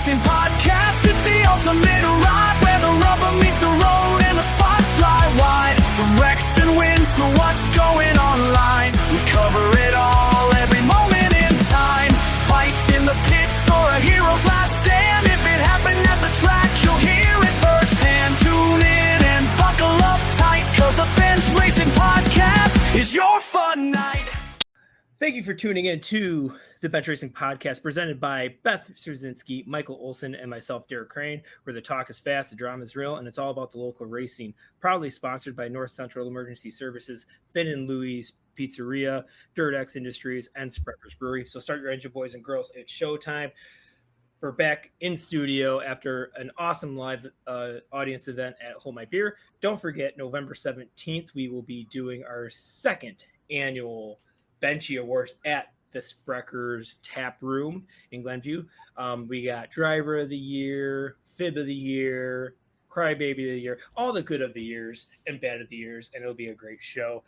Racing Podcast. It's the ultimate ride where the rubber meets the road and the spots fly wide. From wrecks and wins to what's going online, we cover it all every moment in time. Fights in the pits or a hero's last stand. If it happened at the track, you'll hear it firsthand. Tune in and buckle up tight, cause the Bench Racing Podcast is your fun night. Thank you for tuning in to the Bench Racing Podcast, presented by Beth Szerzinski, Michael Olson, and myself, Derek Crane, where the talk is fast, the drama is real, and it's all about the local racing. Proudly sponsored by North Central Emergency Services, Finn and Louie's Pizzeria, Dirt X Industries, and Spreckers Brewery. So start your engine, boys and girls. It's showtime. We're back in studio after an awesome live audience event at Hold My Beer. Don't forget, November 17th, we will be doing our second annual Benchy Awards at the Spreckers Tap Room in Glenview. We got Driver of the Year, Fib of the Year, Crybaby of the Year, all the good of the years and bad of the years, and it'll be a great show.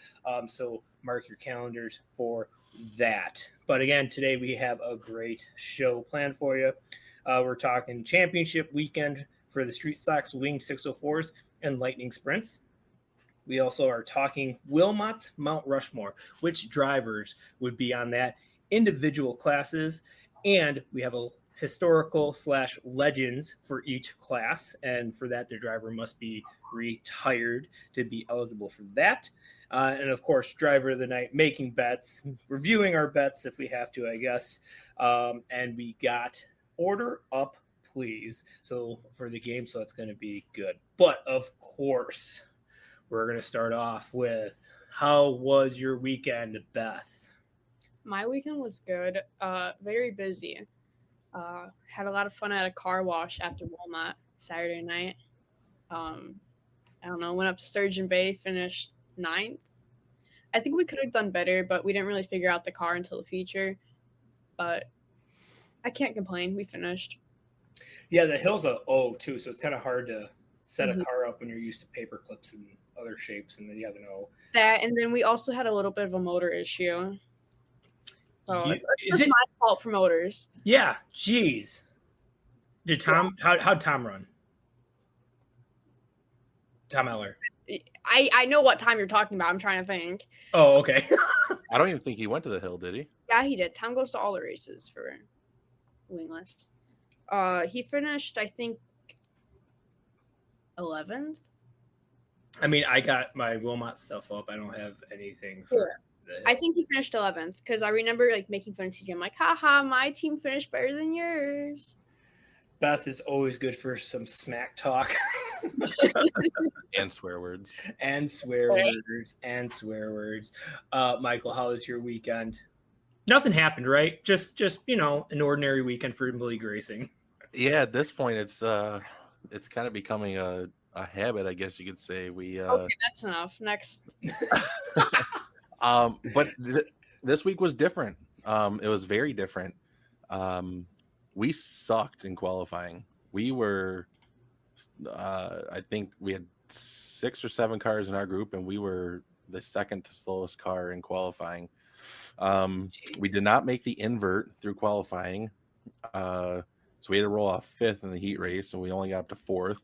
So mark your calendars for that. But again, today we have a great show planned for you. We're talking championship weekend for the Street Stocks Wing 604s and Lightning Sprints. We also are talking Wilmot, Mount Rushmore, which drivers would be on that, individual classes, and we have a historical / legends for each class, and for that the driver must be retired to be eligible for that. And of course, driver of the night, making bets, reviewing our bets if we have to, I guess. And we got order up, please, so for the game, so it's going to be good. But of course, we're going to start off with, how was your weekend, Beth? My weekend was good. Very busy. Had a lot of fun at a car wash after Wilmot Saturday night. I don't know, went up to Sturgeon Bay, finished 9th. I think we could have done better, but we didn't really figure out the car until the feature. But I can't complain. We finished. Yeah, the hill's a O too, so it's kind of hard to set a car up when you're used to paper clips and other shapes, and then you have an O. That, and then we also had a little bit of a motor issue. So it's my fault for motors. Yeah, geez. Did Tom? Yeah. How'd Tom run? Tom Eller. I know what time you're talking about. I'm trying to think. Oh, okay. I don't even think he went to the hill, did he? Yeah, he did. Tom goes to all the races for wingless. He finished, I think, 11th. I mean, I got my Wilmot stuff up. I don't have anything for I think he finished 11th because I remember like making fun of TJ. I'm like, haha, my team finished better than yours. Beth is always good for some smack talk. And swear words. And swear words. And swear words. Michael, how was your weekend? Nothing happened, right? Just an ordinary weekend for league racing. Yeah, at this point it's kind of becoming a habit, I guess you could say. Okay, that's enough. Next. But this week was different. It was very different. We sucked in qualifying. We were, I think we had 6 or 7 cars in our group, and we were the second to slowest car in qualifying. We did not make the invert through qualifying. So we had to roll off 5th in the heat race, and we only got up to 4th.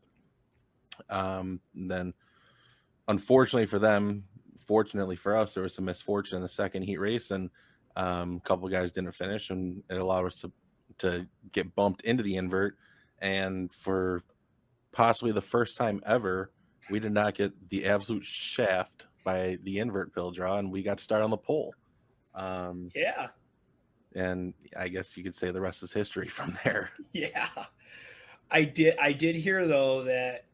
Then, unfortunately for them, fortunately for us, there was some misfortune in the second heat race, and a couple of guys didn't finish, and it allowed us to get bumped into the invert. And for possibly the first time ever, we did not get the absolute shaft by the invert pill draw, and we got to start on the pole. Yeah. And I guess you could say the rest is history from there. Yeah. I did hear, though, that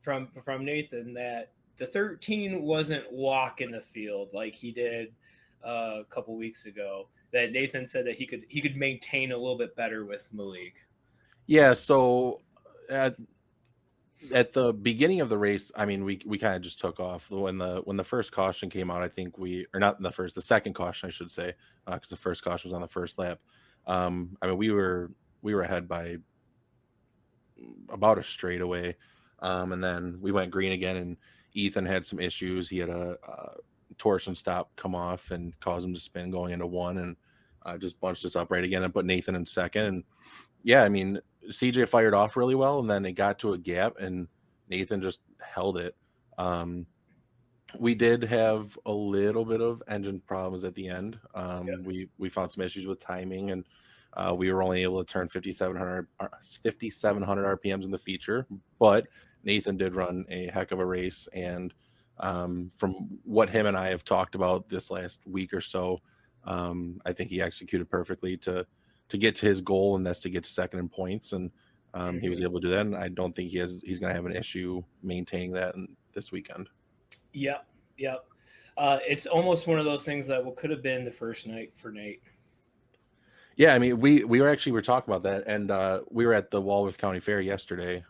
from Nathan that the 13 wasn't walking the field like he did a couple weeks ago. That Nathan said that he could maintain a little bit better with Malik. Yeah, so at the beginning of the race, I mean, we kind of just took off when the first caution came out. I think the second caution, I should say, because the first caution was on the first lap. I mean, we were ahead by about a straightaway, and then we went green again, and Ethan had some issues. He had a torsion stop come off and caused him to spin going into one, and just bunched us up right again and put Nathan in second. And yeah, I mean, CJ fired off really well, and then it got to a gap, and Nathan just held it. We did have a little bit of engine problems at the end. We found some issues with timing, and we were only able to turn 5,700 RPMs in the feature, but Nathan did run a heck of a race. And from what him and I have talked about this last week or so, I think he executed perfectly to get to his goal, and that's to get to second in points. And he was able to do that. And I don't think he's going to have an issue maintaining that this weekend. Yep. It's almost one of those things that could have been the first night for Nate. Yeah, I mean, we were talking about that, and we were at the Walworth County Fair yesterday.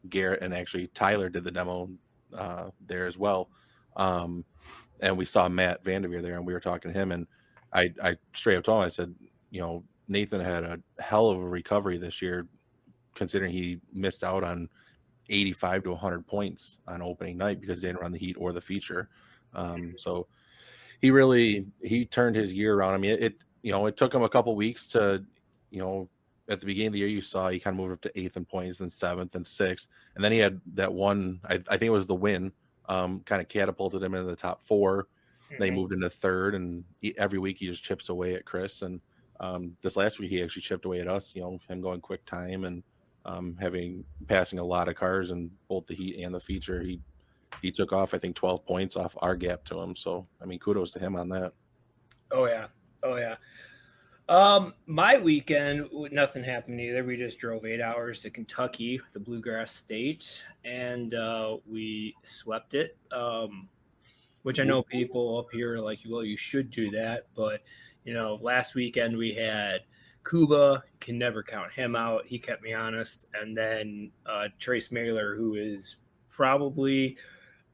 Garrett and actually Tyler did the demo there as well, and we saw Matt Vanderveer there, and we were talking to him, and I straight up told him, I said, Nathan had a hell of a recovery this year, considering he missed out on 85 to 100 points on opening night because he didn't run the heat or the feature. So he turned his year around. I mean, it took him a couple weeks to, at the beginning of the year, you saw he kind of moved up to 8th in points, then 7th and 6th. And then he had that one, I think it was the win, kind of catapulted him into the top 4. They moved into 3rd, and every week he just chips away at Chris. And this last week he actually chipped away at us, him going quick time and passing a lot of cars in both the heat and the feature. He took off, I think, 12 points off our gap to him. So, I mean, kudos to him on that. Oh yeah. My weekend, nothing happened either. We just drove 8 hours to Kentucky, the Bluegrass State, and we swept it, which I know people up here are like, well, you should do that. But, last weekend we had Kuba, can never count him out. He kept me honest. And then Trace Mailer, who is probably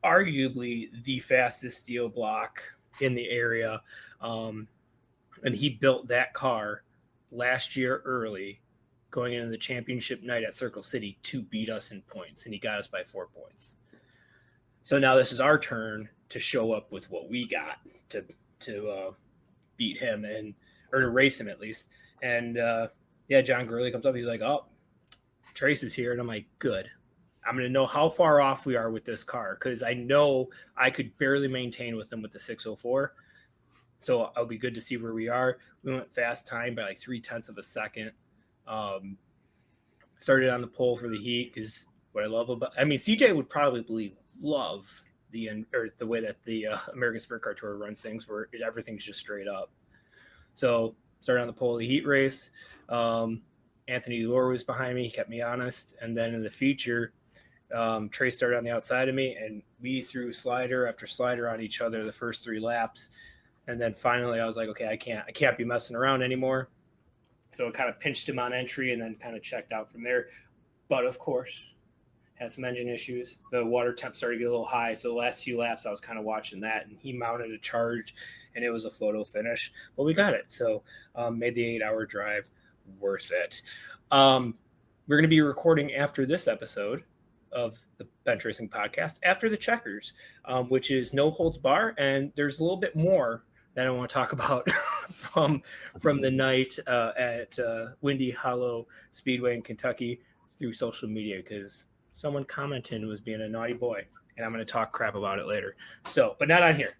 arguably the fastest steel block in the area. And he built that car last year early, going into the championship night at Circle City to beat us in points. And he got us by 4 points. So now this is our turn to show up with what we got to beat him or to race him at least. And John Gurley comes up. He's like, "Oh, Trace is here." And I'm like, "Good. I'm going to know how far off we are with this car, because I know I could barely maintain with him with the 604. So I'll be good to see where we are." We went fast time by like 0.3 of a second. Started on the pole for the heat, because what I love about, CJ would probably love the way that the American Sprint Car Tour runs things, where everything's just straight up. So started on the pole of the heat race. Anthony Lore was behind me. He kept me honest. And then in the feature, Trey started on the outside of me, and we threw slider after slider on each other the first 3 laps. And then finally I was like, okay, I can't be messing around anymore. So it kind of pinched him on entry and then kind of checked out from there. But of course, had some engine issues. The water temp started to get a little high. So the last few laps I was kind of watching that, and he mounted a charge, and it was a photo finish. But we got it. So made the 8-hour drive worth it. We're going to be recording after this episode of the Bench Racing Podcast, after the checkers, which is no holds bar. And there's a little bit more that I want to talk about from the night at Windy Hollow Speedway in Kentucky through social media, because someone commented was being a naughty boy, and I'm going to talk crap about it later. So, but not on here.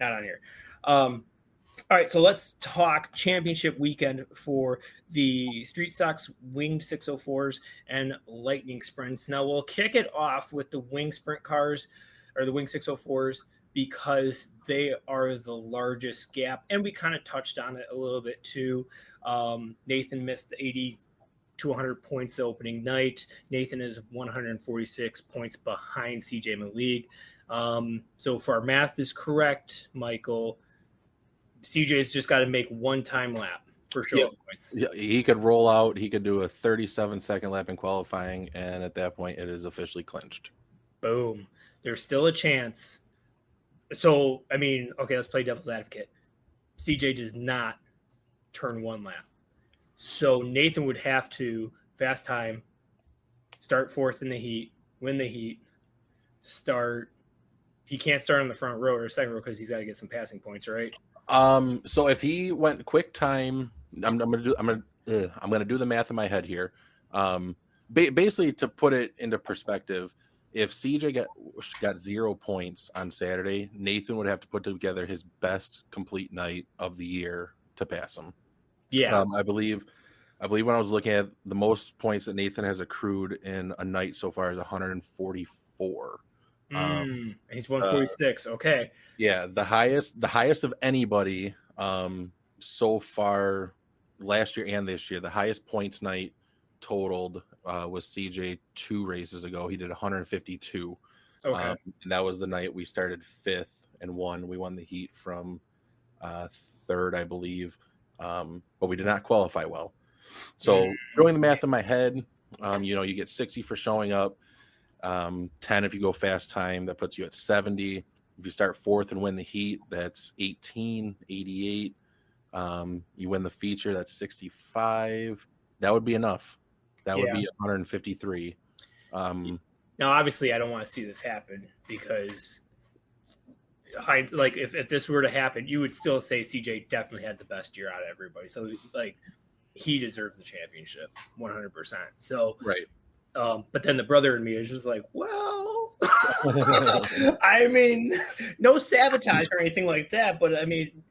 All right, so let's talk championship weekend for the Street Stocks Winged 604s and Lightning Sprints. Now, we'll kick it off with the Wing Sprint cars, or the Wing 604s, because they are the largest gap, and we kind of touched on it a little bit too. Nathan missed 80 to 100 points the opening night. Nathan is 146 points behind CJ Malik. So if our math is correct, Michael, CJ's just got to make one time lap for sure. Points. Yeah, he could roll out. He could do a 37-second lap in qualifying, and at that point, it is officially clinched. Boom. There's still a chance. So, okay, let's play devil's advocate. CJ does not turn one lap. So Nathan would have to fast time, start 4th in the heat, win the heat, start. He can't start on the front row or second row because he's got to get some passing points, right? So if he went quick time, I'm gonna do the math in my head here. basically, to put it into perspective, if CJ got 0 points on Saturday, Nathan would have to put together his best complete night of the year to pass him. Yeah. I believe when I was looking at the most points that Nathan has accrued in a night so far is 144. He's 146. Okay. Yeah, the highest of anybody so far last year and this year. The highest points night totaled was CJ 2 races ago. He did 152. Okay. And that was the night we started 5th and won. We won the heat from 3rd, I believe, but we did not qualify well. So doing the math in my head, you get 60 for showing up, 10 if you go fast time, that puts you at 70. If you start 4th and win the heat, that's 18, 88. You win the feature, that's 65. That would be enough. That would be 153. Now, obviously, I don't want to see this happen because, like, if this were to happen, you would still say CJ definitely had the best year out of everybody. So, like, he deserves the championship 100%. So, right. But then the brother in me is just like, well, I mean, no sabotage or anything like that. But I mean,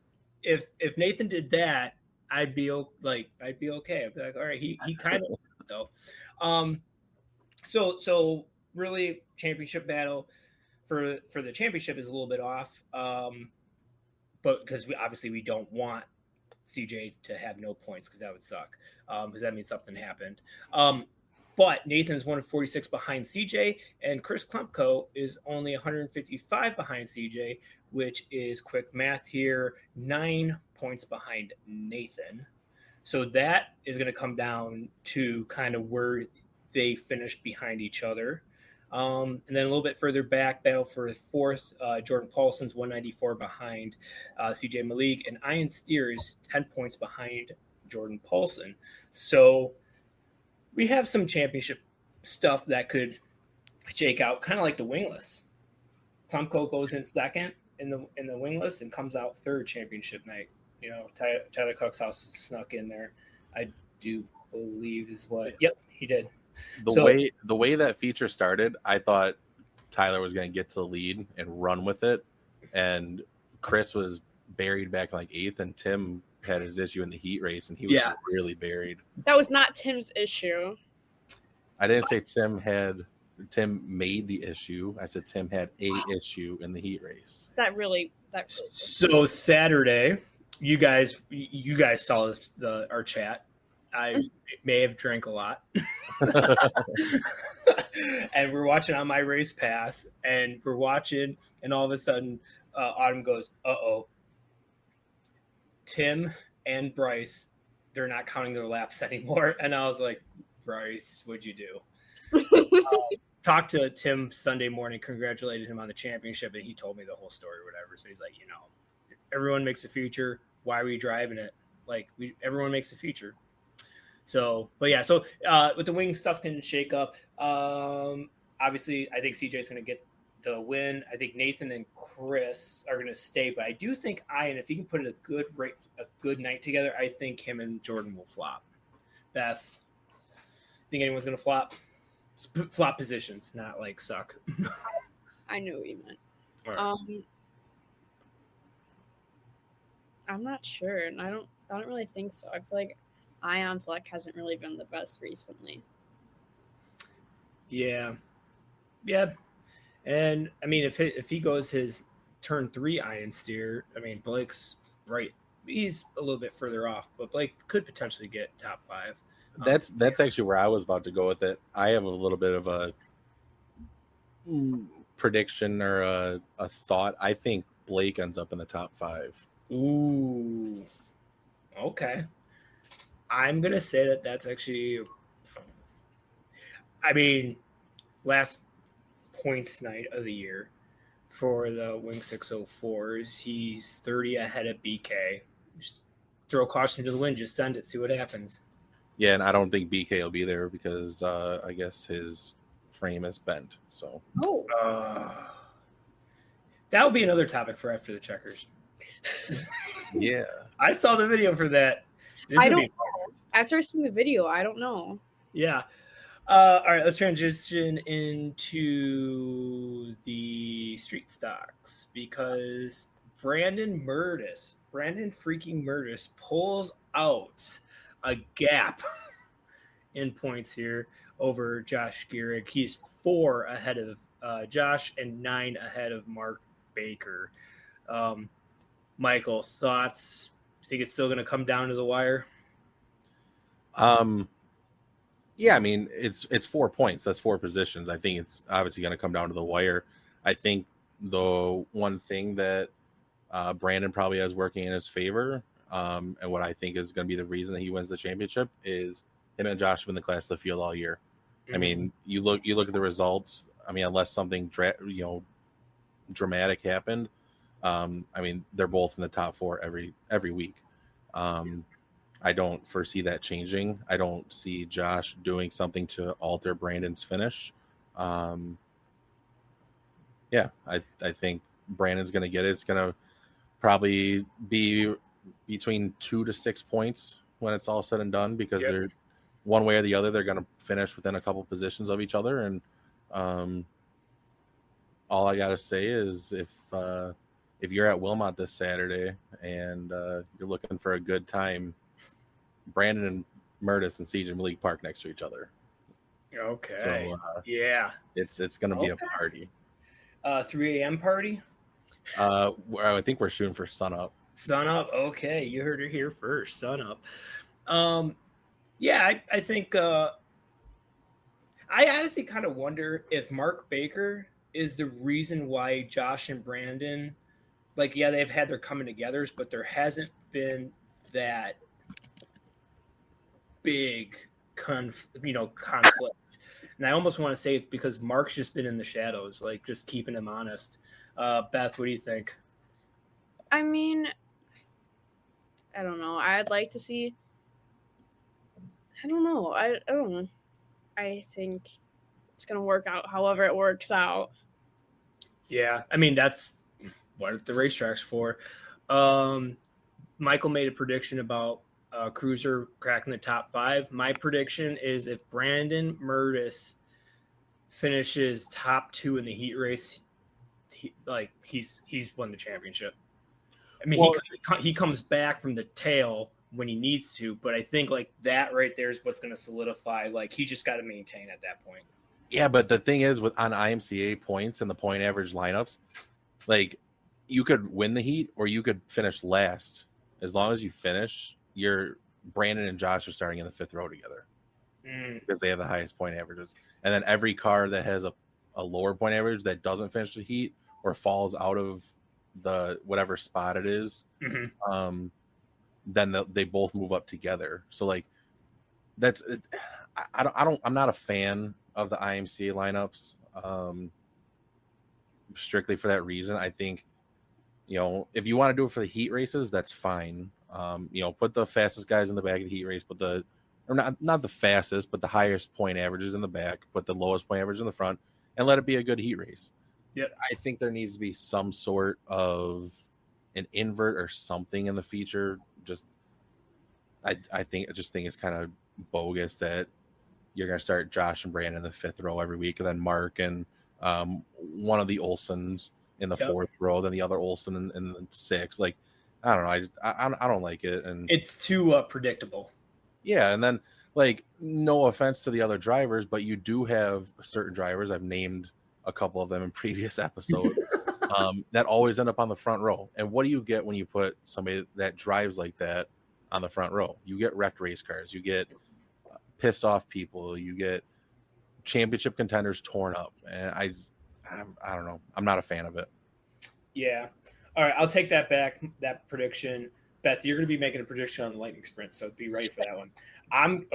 if Nathan did that, I'd be okay. I'd be like, all right, he kind of though. So really, championship battle for the championship is a little bit off. But because we don't want CJ to have no points because that would suck. Because that means something happened. But Nathan's 146 behind CJ, and Chris Klumpko is only 155 behind CJ, which is quick math here, 9 points behind Nathan. So that is going to come down to kind of where they finish behind each other. And then a little bit further back, battle for 4th, Jordan Paulson's 194 behind CJ Malik, and Ian Steer is 10 points behind Jordan Paulson. So we have some championship stuff that could shake out, kind of like the wingless. Klumko goes in 2nd in the wingless and comes out 3rd championship night. Tyler Cook's snuck in there. I do believe is what. Yep, he did. The way that feature started, I thought Tyler was going to get to the lead and run with it, and Chris was buried back in like 8th, and Tim had his issue in the heat race, and he was really buried. That was not Tim's issue. I didn't say Tim made the issue. I said Tim had a issue in the heat race. That really. So Saturday, you guys saw our chat. I may have drank a lot. And we're watching on my race pass, and we're watching, and all of a sudden Autumn goes, uh-oh. Tim and Bryce, they're not counting their laps anymore. And I was like, Bryce, what'd you do? Talked to Tim Sunday morning, congratulated him on the championship, and he told me the whole story or whatever. So he's like, everyone makes a feature. Why are we driving it? Like, everyone makes a feature. So, but yeah, so with the wing stuff can shake up. Obviously, I think CJ's going to get the win. I think Nathan and Chris are going to stay, but I do think Ian, if he can put a good night together, I think him and Jordan will flop. Beth, think anyone's going to flop? Flop positions, not like suck. I know what you meant. Right. I'm not sure, and I don't really think so. I feel like Ion's luck hasn't really been the best recently. Yeah. And I mean, if he goes his turn 3 Iron Steer, I mean, Blake's right. He's a little bit further off, but Blake could potentially get top 5. That's actually where I was about to go with it. I have a little bit of a prediction or a thought. I think Blake ends up in the top 5. Ooh. Okay. I'm going to say that's actually, I mean, last points night of the year for the Wing 604s. He's 30 ahead of BK. Just throw caution to the wind. Just send it. See what happens. Yeah, and I don't think BK will be there because I guess his frame is bent. So that will be another topic for after the checkers. Yeah, I saw the video for that. I don't know. After seeing the video, I don't know. Yeah. All right, let's transition into the street stocks because Brandon freaking Murtis pulls out a gap in points here over Josh Gehrig. He's 4 ahead of Josh and 9 ahead of Mark Baker. Michael, thoughts? Think it's still going to come down to the wire? Yeah, I mean, it's 4 points. That's 4 positions. I think it's obviously going to come down to the wire. I think the one thing that Brandon probably has working in his favor, and what I think is going to be the reason that he wins the championship, is him and Josh have been the class of the field all year. Mm-hmm. I mean, you look at the results. I mean, unless something dramatic happened, I mean, they're both in the top 4 every week. I don't foresee that changing. I don't see Josh doing something to alter Brandon's finish. Yeah, I think Brandon's going to get it. It's going to probably be between 2 to 6 points when it's all said and done, because they're one way or the other, they're going to finish within a couple positions of each other. And all I got to say is if you're at Wilmot this Saturday and you're looking for a good time, Brandon and Murtis and Siege and Malik Park next to each other. Okay. So, yeah. It's going to be a party. 3 a.m. party? I think we're shooting for sunup. Sunup? Okay. You heard it here first. Sunup. Yeah, I think I honestly kind of wonder if Mark Baker is the reason why Josh and Brandon, like, yeah, they've had their coming togethers, but there hasn't been that big conflict. And I almost want to say it's because Mark's just been in the shadows, like just keeping him honest. Beth, what do you think? I mean, I don't know. I'd like to see. I don't know. I don't know. I think it's gonna work out however it works out. Yeah, I mean that's what the racetrack's for. Michael made a prediction about Cruiser cracking the top 5. My prediction is if Brandon Murtis finishes top 2 in the heat race, he's won the championship. I mean, he comes back from the tail when he needs to, but I think like that right there is what's going to solidify. Like he just got to maintain at that point. Yeah, but the thing is, on IMCA points and the point average lineups, like you could win the heat or you could finish last. As long as you finish, Brandon and Josh are starting in the 5th row together because they have the highest point averages. And then every car that has a lower point average that doesn't finish the heat or falls out of the whatever spot it is, then they both move up together. So like that's I'm not a fan of the IMCA lineups strictly for that reason. I think if you want to do it for the heat races, that's fine. Put the fastest guys in the back of the heat race, not the fastest, but the highest point averages in the back, put the lowest point average in the front, and let it be a good heat race. Yeah, I think there needs to be some sort of an invert or something in the feature. I think it's kind of bogus that you're going to start Josh and Brandon in the 5th row every week, and then Mark and one of the Olsons in the 4th row, then the other Olsen in the 6th. Like, I don't know. I don't like it, and it's too predictable. Yeah, and then like, no offense to the other drivers, but you do have certain drivers. I've named a couple of them in previous episodes that always end up on the front row. And what do you get when you put somebody that drives like that on the front row? You get wrecked race cars. You get pissed off people. You get championship contenders torn up. And I don't know. I'm not a fan of it. Yeah. All right. I'll take that back, that prediction. Beth, you're going to be making a prediction on the lightning sprint, so be ready for that one.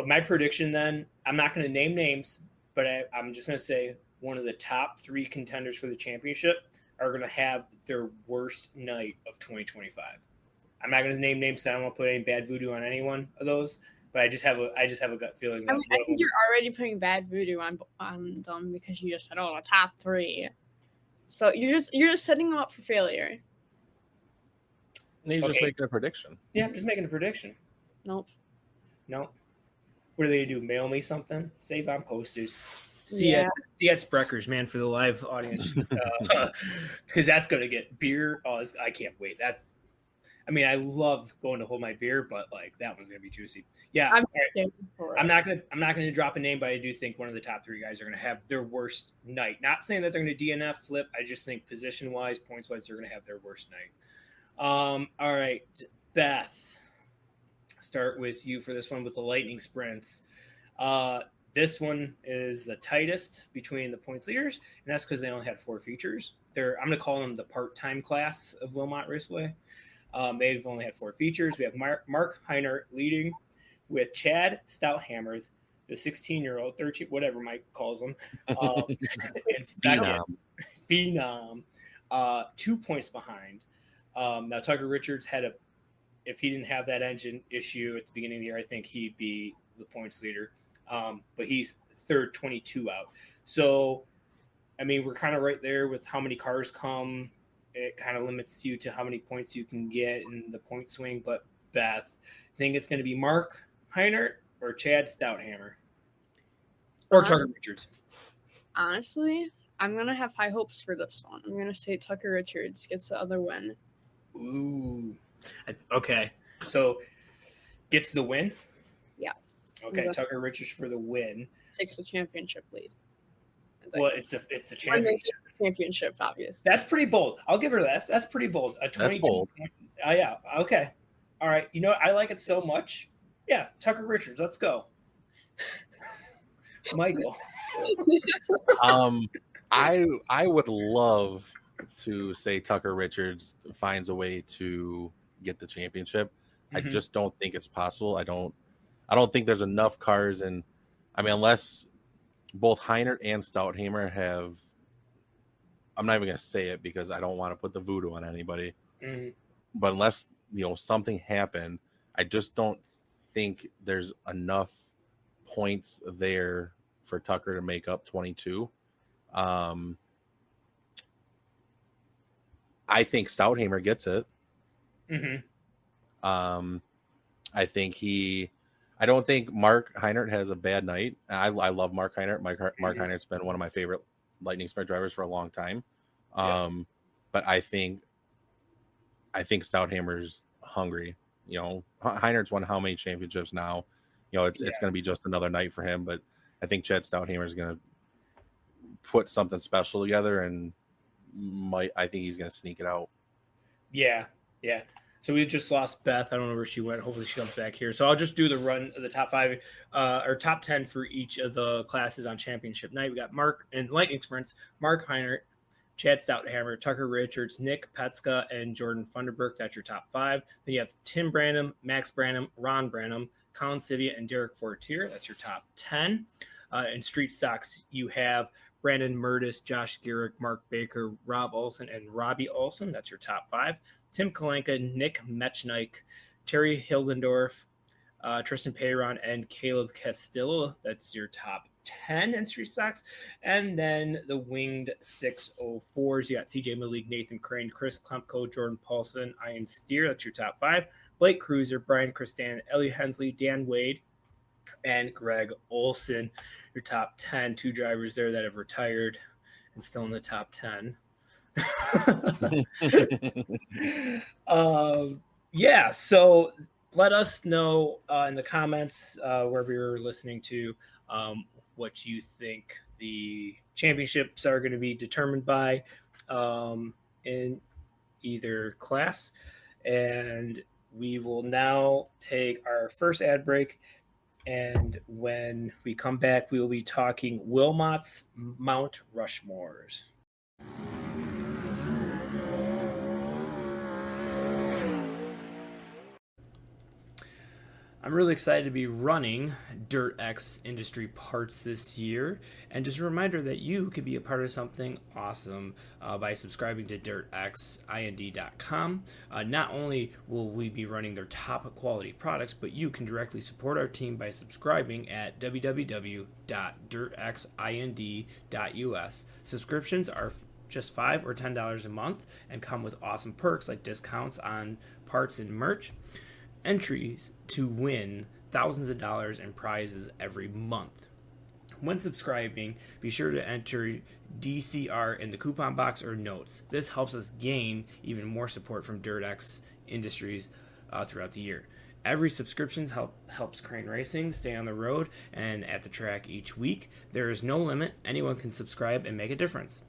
My prediction then, I'm not going to name names, but I'm just going to say one of the top 3 contenders for the championship are going to have their worst night of 2025. I'm not going to name names, so I don't want to put any bad voodoo on any one of those, but I just have a gut feeling. I think you're already putting bad voodoo on them because you just said, the top 3. So you're just setting them up for failure. He's just making a prediction. Yeah, I'm just making a prediction. Nope. No. What are they gonna do? Mail me something? Save on posters. See Yeah. at Spreckers, man, for the live audience, because that's gonna get beer. Oh, I can't wait. I love going to hold my beer, but like that one's gonna be juicy. Yeah, I'm scared for it. I'm not gonna drop a name, but I do think one of the top 3 guys are gonna have their worst night. Not saying that they're gonna DNF flip. I just think position wise, points wise, they're gonna have their worst night. All right, Beth, start with you for this one with the lightning sprints. This one is the tightest between the points leaders, and that's because they only had 4 features. I'm going to call them the part-time class of Wilmot Raceway. They've only had 4 features. We have Mark Heinert leading with Chad Stouthammer, the 16-year-old, 13, whatever Mike calls him. And second, Phenom, 2 points behind. Now, Tucker Richards if he didn't have that engine issue at the beginning of the year, I think he'd be the points leader. But he's third, 22 out. So, we're kind of right there with how many cars come. It kind of limits you to how many points you can get in the point swing. But Beth, I think it's going to be Mark Heinert or Chad Stouthammer or Tucker Richards. Honestly, I'm going to have high hopes for this one. I'm going to say Tucker Richards gets the other win. Ooh. Okay. So, gets the win? Yes. Okay, Tucker Richards for the win. Takes the championship lead. Well, it's the championship. Championship, obviously. That's pretty bold. I'll give her that. That's pretty bold. That's bold. Yeah. Okay. All right. I like it so much. Yeah, Tucker Richards. Let's go. Michael. I would love to say Tucker Richards finds a way to get the championship. Mm-hmm. I just don't think it's possible. I don't think there's enough cars, and unless both Heinert and Stouthammer have, I'm not even going to say it because I don't want to put the voodoo on anybody. Mm-hmm. But unless something happened, I just don't think there's enough points there for Tucker to make up 22. I think Stouthammer gets it. Mm-hmm. I don't think Mark Heinert has a bad night. I love Mark Heinert. Mark Heinert's been one of my favorite lightning sprint drivers for a long time. But I think Stouthammer's hungry. Heinert's won how many championships now? It's going to be just another night for him. But I think Chad Stouthammer is going to put something special together, and I think he's going to sneak it out. Yeah. So we just lost Beth. I don't know where she went. Hopefully she comes back here. So I'll just do the run of the top 5 or top 10 for each of the classes on championship night. We got Mark and lightning sprints, Mark Heinert, Chad Stouthammer, Tucker Richards, Nick Petska, and Jordan Funderburk. That's your top 5. Then you have Tim Branham, Max Branham, Ron Branham, Colin Sivia, and Derek Fortier. That's your top 10. In street stocks, you have Brandon Murtis, Josh Garrick, Mark Baker, Rob Olson, and Robbie Olson. That's your top 5. Tim Kalenka, Nick Metchnik, Terry Hildendorf, Tristan Peyron, and Caleb Castillo. That's your top 10 in street stocks. And then the winged 604s, you got CJ Malik, Nathan Crane, Chris Klempko, Jordan Paulson, Ian Steer. That's your top 5. Blake Cruiser, Brian Christan, Ellie Hensley, Dan Wade, and Greg Olson. Your top 10, 2 drivers there that have retired and still in the top 10. So let us know in the comments wherever you're listening to what you think the championships are going to be determined by in either class. And we will now take our first ad break, and when we come back we will be talking Wilmot's Mount Rushmores. I'm really excited to be running Dirt X Industry Parts this year. And just a reminder that you can be a part of something awesome by subscribing to DirtXIND.com. Not only will we be running their top quality products, but you can directly support our team by subscribing at www.dirtxind.us. Subscriptions are just $5 or $10 a month and come with awesome perks like discounts on parts and merch. Entries to win thousands of dollars in prizes every month. When subscribing, be sure to enter DCR in the coupon box or notes. This helps us gain even more support from DirtX Industries throughout the year. Every subscription helps Crane Racing stay on the road and at the track each week. There is no limit. Anyone can subscribe and make a difference.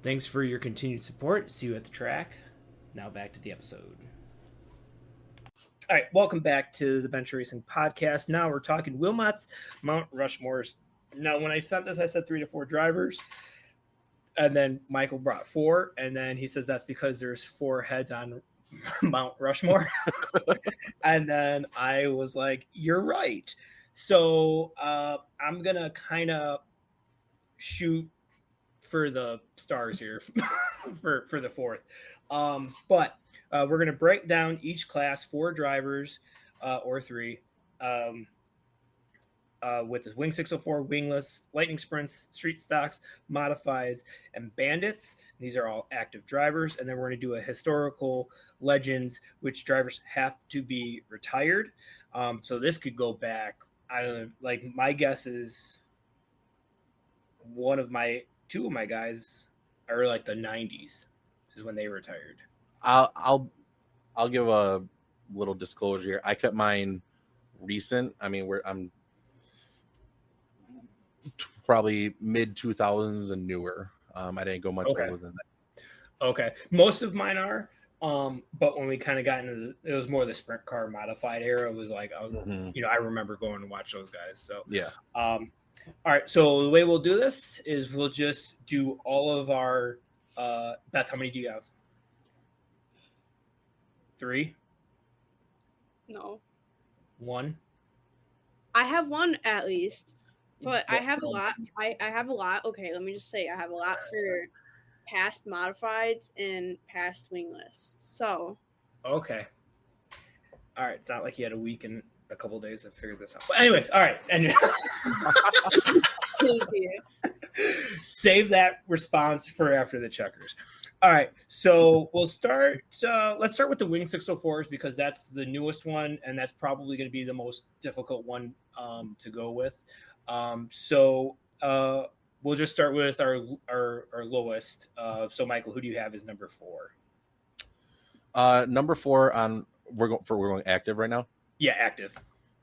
Thanks for your continued support. See you at the track. Now back to the episode. All right, welcome back to the Bench Racing Podcast. Now we're talking Wilmot's Mount Rushmore's. Now, when I sent this, I said 3 to 4 drivers. And then Michael brought 4. And then he says that's because there's 4 heads on Mount Rushmore. And then I was like, you're right. So I'm going to kind of shoot for the stars here for the 4th. But we're going to break down each class, 4 drivers or 3. With the Wing 604, Wingless, Lightning Sprints, Street Stocks, Modifieds, and Bandits. These are all active drivers. And then we're going to do a historical legends, which drivers have to be retired. So this could go back. I don't know. Like, my guess is two of my guys are like the 90s is when they retired. I'll give a little disclosure here. I kept mine recent. I mean, I'm probably mid 2000s and newer. I didn't go much older than that. Okay, most of mine are. But when we kind of got into it was more the sprint car modified era. It was like I remember going to watch those guys. So yeah. All right. So the way we'll do this is we'll just do all of our. Beth, how many do you have? 3. No. 1. I have 1 at least. But I have a lot. I have a lot. Okay, let me just say I have a lot for past modifieds and past wingless. So. Okay. All right. It's not like you had a week and a couple of days to figure this out. But anyways, all right. And save that response for after the checkers. All right. So we'll start. Let's start with the Wing 604s because that's the newest one, and that's probably going to be the most difficult one to go with. So we'll just start with our lowest. So Michael, who do you have as number 4? Number 4 on we're going active right now. Yeah, active.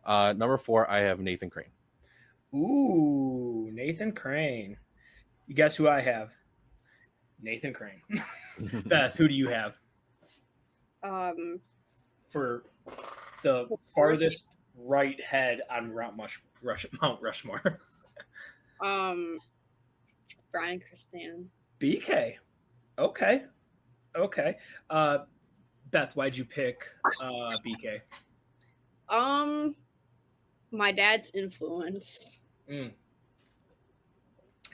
Number 4, I have Nathan Crane. Ooh, Nathan Crane. You guess who I have? Nathan Crane. Beth, who do you have? For the farthest right head on Mount Rushmore. Brian Christan. BK. Okay. Beth, why'd you pick BK? My dad's influence.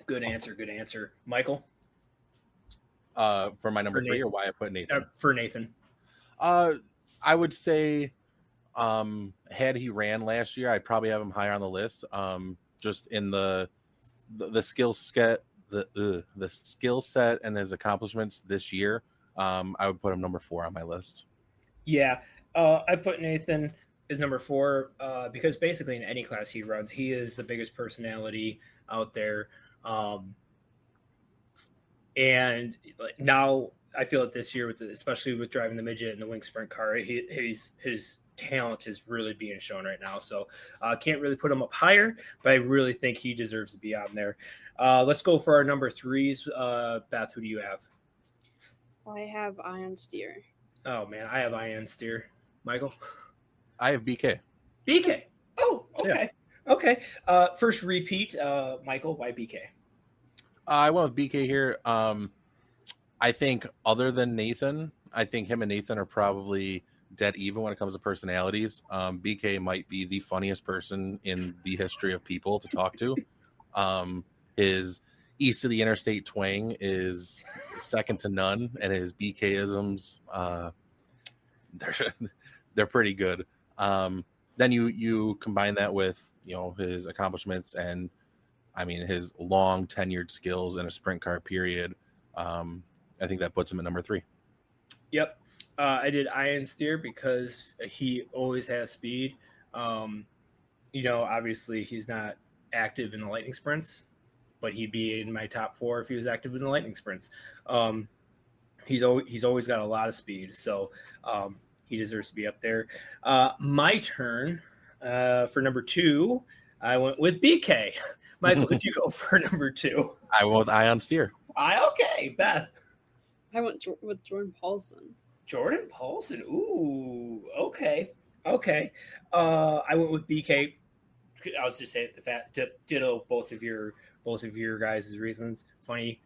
Good answer. Michael? For my number 3 or why I put Nathan? For Nathan. I would say had he ran last year, I'd probably have him higher on the list. Just in the skill set, the skill set and his accomplishments this year, I would put him number 4 on my list. Yeah, I put Nathan as number 4 because basically in any class he runs, he is the biggest personality out there. And now I feel it this year especially with driving the midget and the wing sprint car, his talent is really being shown right now. So I can't really put him up higher, but I really think he deserves to be on there. Let's go for our number 3s. Beth, who do you have? I have Ion Steer. Oh man, I have Ion Steer. Michael? I have BK. BK. Oh, okay. Yeah. Okay. First repeat, Michael, why BK? I went with BK here. I think other than Nathan, I think him and Nathan are probably dead even when it comes to personalities. BK might be the funniest person in the history of people to talk to. His east of the interstate twang is second to none, and his BK-isms, they're pretty good. Then you combine that with his accomplishments and his long tenured skills in a sprint car period. I think that puts him at number 3. Yep. I did Ion Steer because he always has speed. obviously he's not active in the lightning sprints, but he'd be in my top 4 if he was active in the lightning sprints. He's always got a lot of speed, so he deserves to be up there. My turn for number 2. I went with BK. Michael, did you go for number 2? I went with Ion Steer. Okay, Beth. I went with Jordan Paulson. Jordan Paulson. Ooh, okay. I went with BK. I was just saying the fact to ditto both of your guys' reasons. Funny,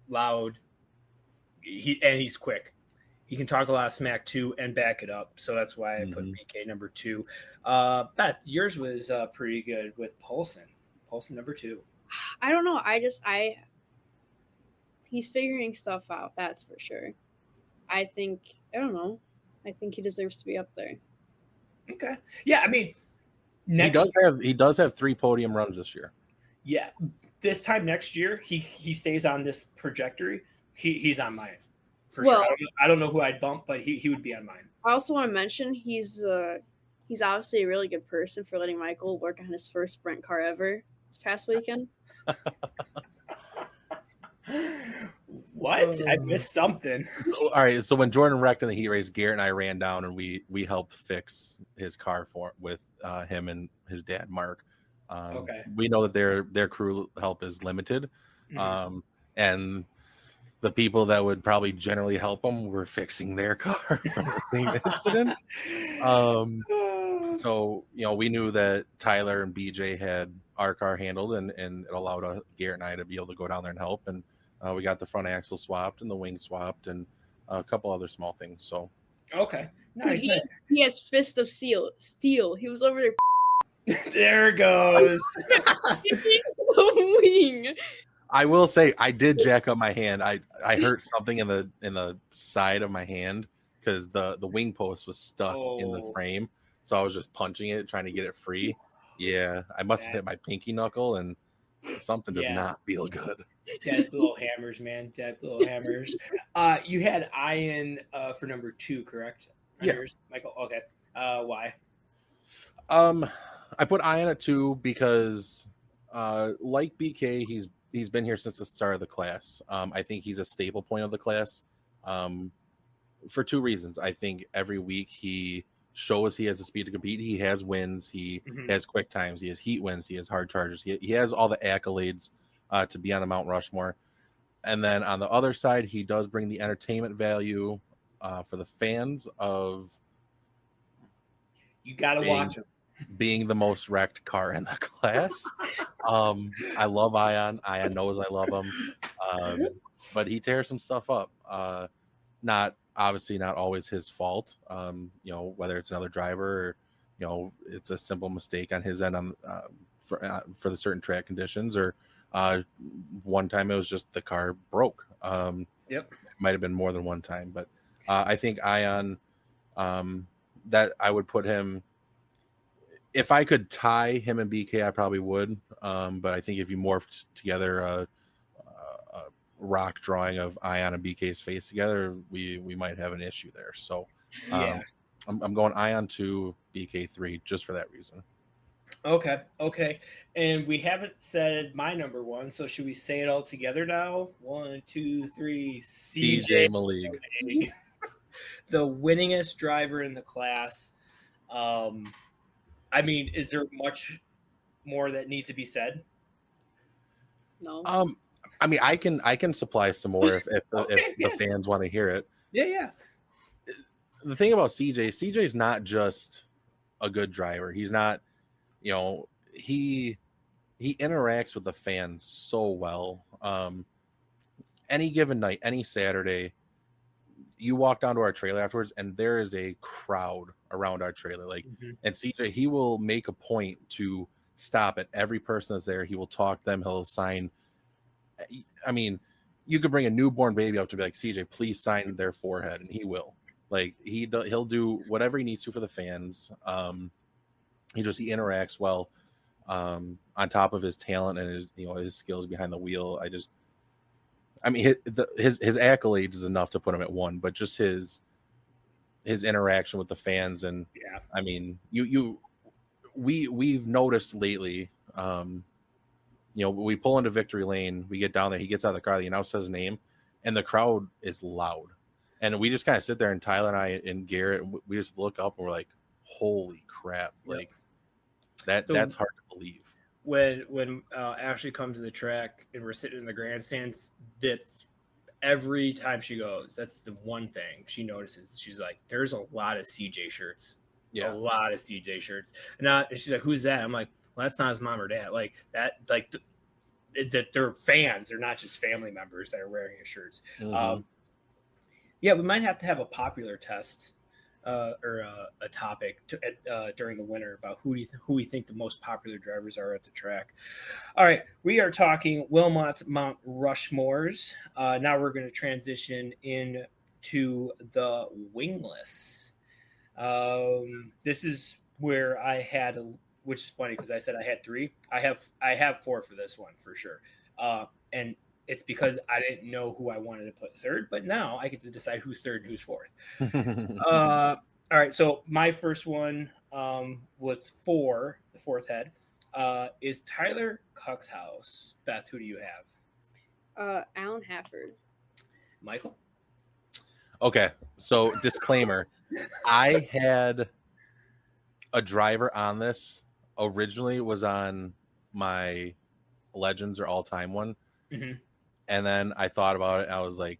loud. He's quick. He can talk a lot of smack too and back it up. So that's why I put BK number 2. Beth, yours was pretty good with Paulson. Paulson number 2. I don't know. He's figuring stuff out. That's for sure. I don't know. I think he deserves to be up there. Okay. Yeah, I mean, he does have 3 podium runs this year. Yeah, this time next year, he stays on this trajectory. He's on mine for sure. I don't know who I'd bump, but he would be on mine. I also want to mention he's obviously a really good person for letting Michael work on his first sprint car ever this past weekend. What? I missed something. All right. So when Jordan wrecked in the heat race, Garrett and I ran down and we helped fix his car with him and his dad, Mark. Okay. We know that their crew help is limited, and the people that would probably generally help them were fixing their car from the same incident. So we knew that Tyler and BJ had our car handled, and it allowed Garrett and I to be able to go down there and help. And we got the front axle swapped and the wing swapped and a couple other small things. So okay, nice. He has fist of steel. He was over there. There it goes. Wing. I will say I did jack up my hand. I hurt something in the side of my hand because the wing post was stuck in the frame. So I was just punching it, trying to get it free. Yeah, I must have hit my pinky knuckle, and something does not feel good. Dead little hammers, man. Dead little hammers. You had Ian for number 2, correct? Yours, Michael. Okay. Why? I put Ian at 2 because, like BK, he's been here since the start of the class. I think he's a staple point of the class for 2 reasons. I think every week he shows he has the speed to compete. He has wins. He has quick times. He has heat wins. He has hard charges. He has all the accolades to be on the Mount Rushmore. And then on the other side, he does bring the entertainment value for the fans of you got to watch him. Being the most wrecked car in the class. I love Ion. Ion knows I love him. But he tears some stuff up. Obviously not always his fault. Whether it's another driver or, it's a simple mistake on his end for the certain track conditions, or one time it was just the car broke. Yep. It might have been more than one time, but I think Ion, that I would put him. If I could tie him and BK, I probably would. But I think if you morphed together a rock drawing of Ion and BK's face together, we might have an issue there. So I'm going Ion 2, BK 3, just for that reason. Okay. And we haven't said my number 1, so should we say it all together now? 1, 2, 3. CJ Malig. The winningest driver in the class. I mean, is there much more that needs to be said? No. I mean, I can supply some more if the fans want to hear it. Yeah. The thing about CJ's not just a good driver. He's not, he interacts with the fans so well. Any given night, any Saturday, you walk down to our trailer afterwards and there is a crowd around our trailer. And CJ, he will make a point to stop at every person that's there. He will talk to them. He'll sign. I mean, you could bring a newborn baby up to be like, CJ, please sign their forehead. And he will. He'll do whatever he needs to for the fans. He interacts well, on top of his talent and his skills behind the wheel. His accolades is enough to put him at 1, but just his interaction with the fans. And I mean, you we've noticed lately, we pull into victory lane, we get down there, he gets out of the car, the announcer says his name, and the crowd is loud. And we just kind of sit there, and Tyler and I and Garrett, and we just look up and we're like, holy crap. Yep. Like that's hard to believe. When Ashley comes to the track and we're sitting in the grandstands, that's every time she goes, that's the one thing she notices. She's like, there's a lot of CJ shirts. Yeah. A lot of CJ shirts. And she's like, who's that? I'm like, well, that's not his mom or dad. Like that, like that they're fans. They're not just family members that are wearing his shirts. Mm-hmm. Yeah, we might have to have a popular test or a topic during the winter about who we think the most popular drivers are at the track. All right, we are talking Wilmot's Mount Rushmores. Now we're going to transition into the wingless. This is where I had which is funny because I said I had 3. I have 4 for this one for sure. And it's because I didn't know who I wanted to put third, but now I get to decide who's third and who's fourth. All right, so my first one was 4, the fourth head, is Tyler Cuxhouse. Beth, who do you have? Alan Hafford. Michael? Okay, so disclaimer. I had a driver on this. Originally was on my Legends or all-time one. Mm-hmm. And then I thought about it. And I was like,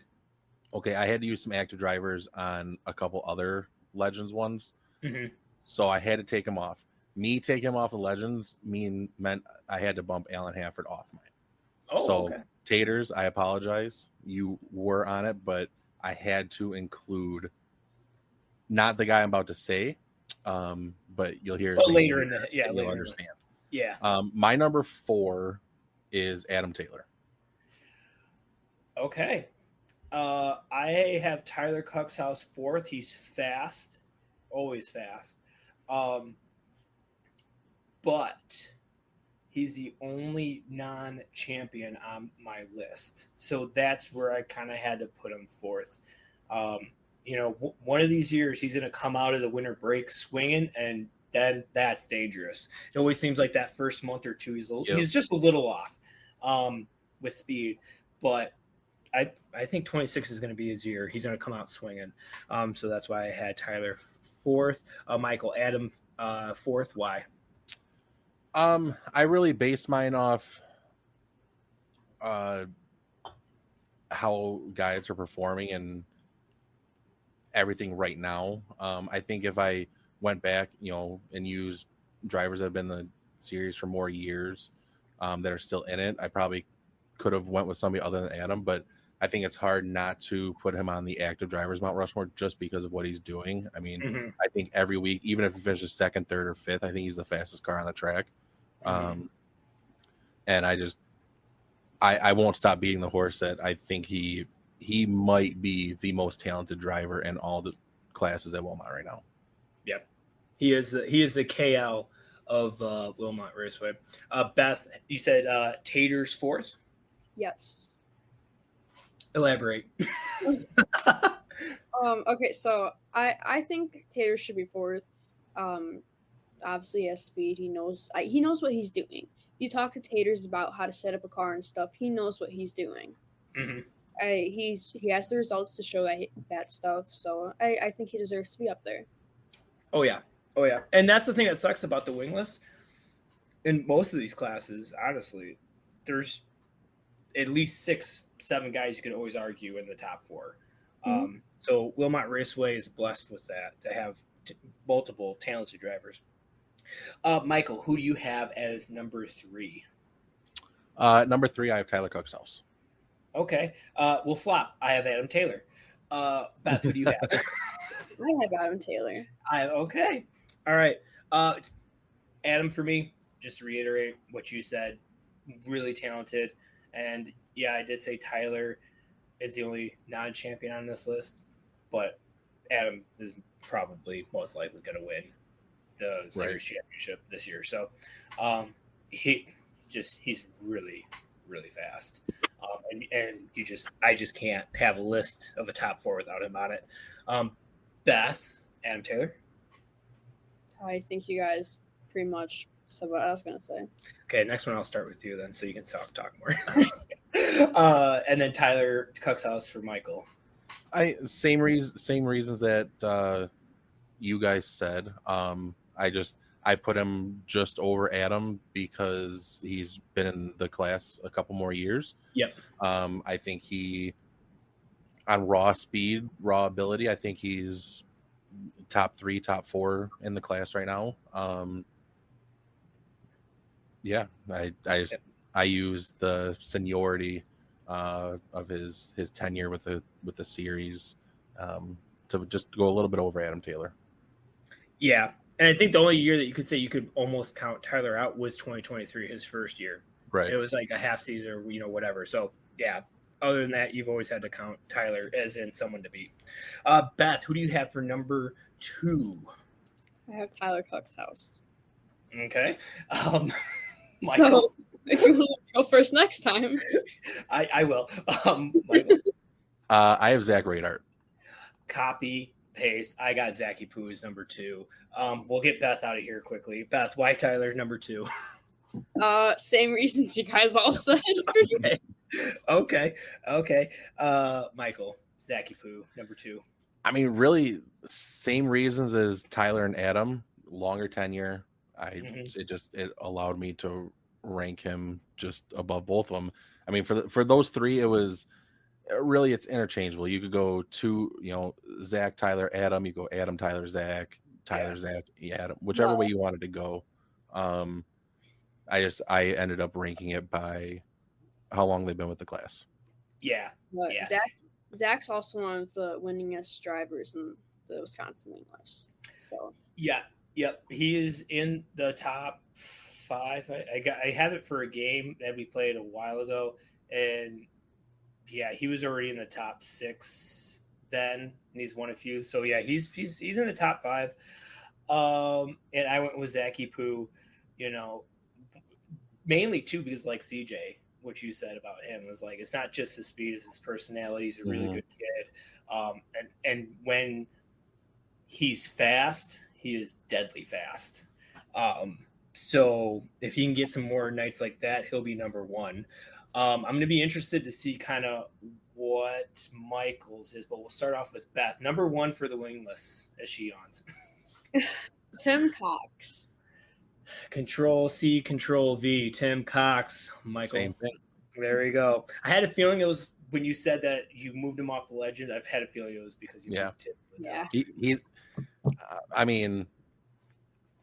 okay, I had to use some active drivers on a couple other Legends ones. Mm-hmm. So I had to take him off. Me taking him off the Legends meant I had to bump Alan Hafford off mine. Oh, so okay. Taters, I apologize. You were on it, but I had to include not the guy I'm about to say, but you'll hear later in the you'll understand. Yeah. My number 4 is Adam Taylor. Okay. I have Tyler Cuxhouse 4th. He's fast, always fast. But he's the only non-champion on my list. So that's where I kind of had to put him 4th. One of these years he's going to come out of the winter break swinging, and then that's dangerous. It always seems like that first month or two he's just a little off with speed, but I think 26 is going to be his year. He's going to come out swinging. So that's why I had Tyler 4th. Michael, Adam 4th. Why? I really based mine off how guys are performing and everything right now. I think if I went back, and used drivers that have been in the series for more years that are still in it, I probably could have went with somebody other than Adam, but I think it's hard not to put him on the active drivers Mount Rushmore just because of what he's doing. I mean, I think every week, even if he finishes 2nd, 3rd, or 5th, I think he's the fastest car on the track. And I won't stop beating the horse that I think he might be the most talented driver in all the classes at Wilmot right now. Yep. He is the KL of Wilmot Raceway. Beth, you said Tater's 4th? Yes. Elaborate. Okay, so I think Tater should be 4th. Obviously, he has speed. He knows what he's doing. You talk to Taters about how to set up a car and stuff. He knows what he's doing. Mm-hmm. He has the results to show that stuff. So I think he deserves to be up there. Oh yeah, and that's the thing that sucks about the wingless. In most of these classes, honestly, there's at least 6-7 guys you could always argue in the top 4. So Wilmot Raceway is blessed with that, to have multiple talented drivers. Michael, who do you have as number 3? Number 3, I have Tyler Cuxhouse. Okay. We'll flop. I have Adam Taylor. Beth, who do you have? I have Adam Taylor. Okay. All right. Adam, for me, just to reiterate what you said, really talented. And yeah, I did say Tyler is the only non-champion on this list, but Adam is probably most likely going to win the series championship this year. So he's really, really fast. I just can't have a list of a top 4 without him on it. Beth, Adam Taylor. I think you guys pretty much said what I was gonna say. Okay, next one I'll start with you then, so you can talk more. And then Tyler Cuxhouse for Michael. Same reasons that you guys said. I put him just over Adam because he's been in the class a couple more years. Yep. I think on raw speed, raw ability, I think he's top 3, top 4 in the class right now. Yeah, I use the seniority of his tenure with the series to just go a little bit over Adam Taylor. Yeah, and I think the only year that you could say you could almost count Tyler out was 2023, his first year. Right. It was like a half season or whatever. So yeah. Other than that, you've always had to count Tyler as in someone to beat. Beth, who do you have for number 2? I have Tyler Cuxhouse. Okay. Michael. So, if you want to go first next time. I will. Michael. I have Zach Radart. Copy, paste. I got Zachy Poo as number 2. We'll get Beth out of here quickly. Beth, why Tyler number 2? Same reasons you guys all said. Okay. Michael, Zachy Poo, number 2. I mean, really, same reasons as Tyler and Adam. Longer tenure. It allowed me to rank him just above both of them. I mean, for those 3, it was really, it's interchangeable. You could go to Zach, Tyler, Adam. You go Adam, Tyler, Zach, Tyler, Zach, Adam, whichever way you wanted to go. I ended up ranking it by how long they've been with the class. Yeah. But Zach's also one of the winningest drivers in the Wisconsin wing list. So yeah, yep, he is in the top 5. I have it for a game that we played a while ago, and yeah, he was already in the top 6 then, and he's won a few. So yeah, he's in the top 5. And I went with Zachy Poo, mainly too because like CJ, what you said about him was like, it's not just his speed, it's his personality. He's a really good kid. And when he's fast, he is deadly fast. So if he can get some more nights like that, he'll be number 1. I'm going to be interested to see kind of what Michael's is, but we'll start off with Beth. Number 1 for the wingless as she yawns. Tim Cox. Control C, Control V. Tim Cox. Michael. Same thing. There we go. I had a feeling it was when you said that you moved him off the legend. I've had a feeling it was because you moved Tim. Yeah. He I mean,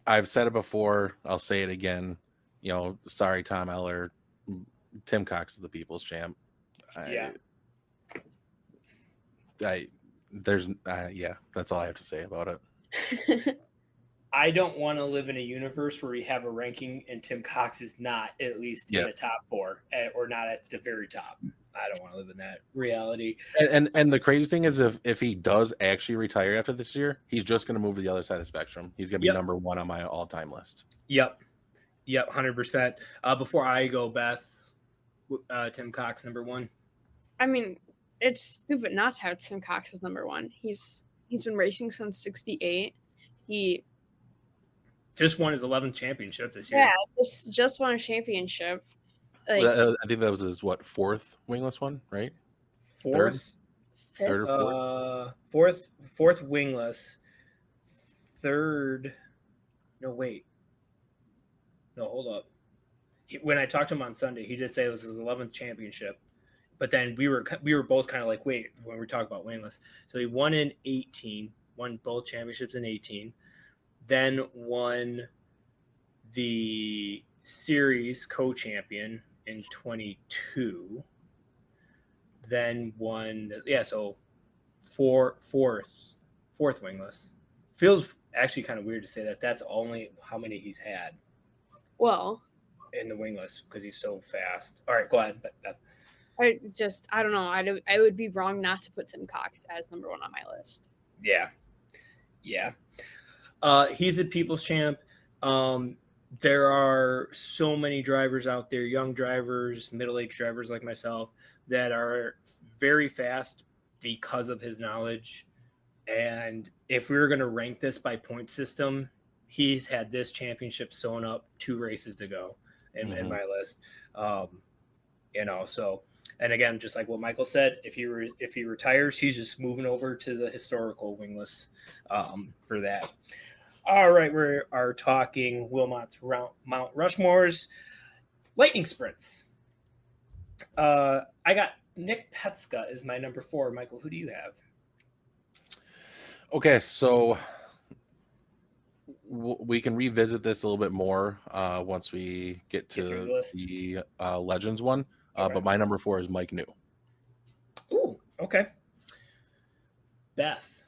I've said it before. I'll say it again. Sorry, Tom Eller. Tim Cox is the people's champ. That's all I have to say about it. I don't want to live in a universe where we have a ranking and Tim Cox is not at least in the top 4 or not at the very top. I don't want to live in that reality. And the crazy thing is if he does actually retire after this year, he's just going to move to the other side of the spectrum. He's going to be number 1 on my all-time list. Yep, 100%. Before I go, Beth, Tim Cox number 1. I mean, it's stupid not to have Tim Cox as number 1. He's been racing since '68. He just won his 11th championship this year. Yeah, just won a championship. I think that was his 4th wingless one, right? 4th, third or 4th? 4th wingless. 3rd. No, wait. No, hold up. When I talked to him on Sunday, he did say it was his 11th championship. But then we were both kind of like, wait, when we talk about wingless. So he won in 18, won both championships in 18, then won the series co-champion in 22, then won, so fourth wingless. Feels actually kind of weird to say that that's only how many he's had. Well, in the wingless because he's so fast. All right, go ahead. I don't know. I would be wrong not to put Tim Cox as number 1 on my list. Yeah. He's a people's champ. There are so many drivers out there, young drivers, middle-aged drivers like myself, that are very fast because of his knowledge. And if we were going to rank this by point system, he's had this championship sewn up 2 races to go in my list. So, and again, just like what Michael said, if he retires, he's just moving over to the historical wingless for that. All right, we are talking Wilmot's Mount Rushmore's lightning sprints. I got Nick Petska is my number 4. Michael, who do you have? Okay, so we can revisit this a little bit more once we get to the Legends one. But my number 4 is Mike New. Ooh, okay. Beth.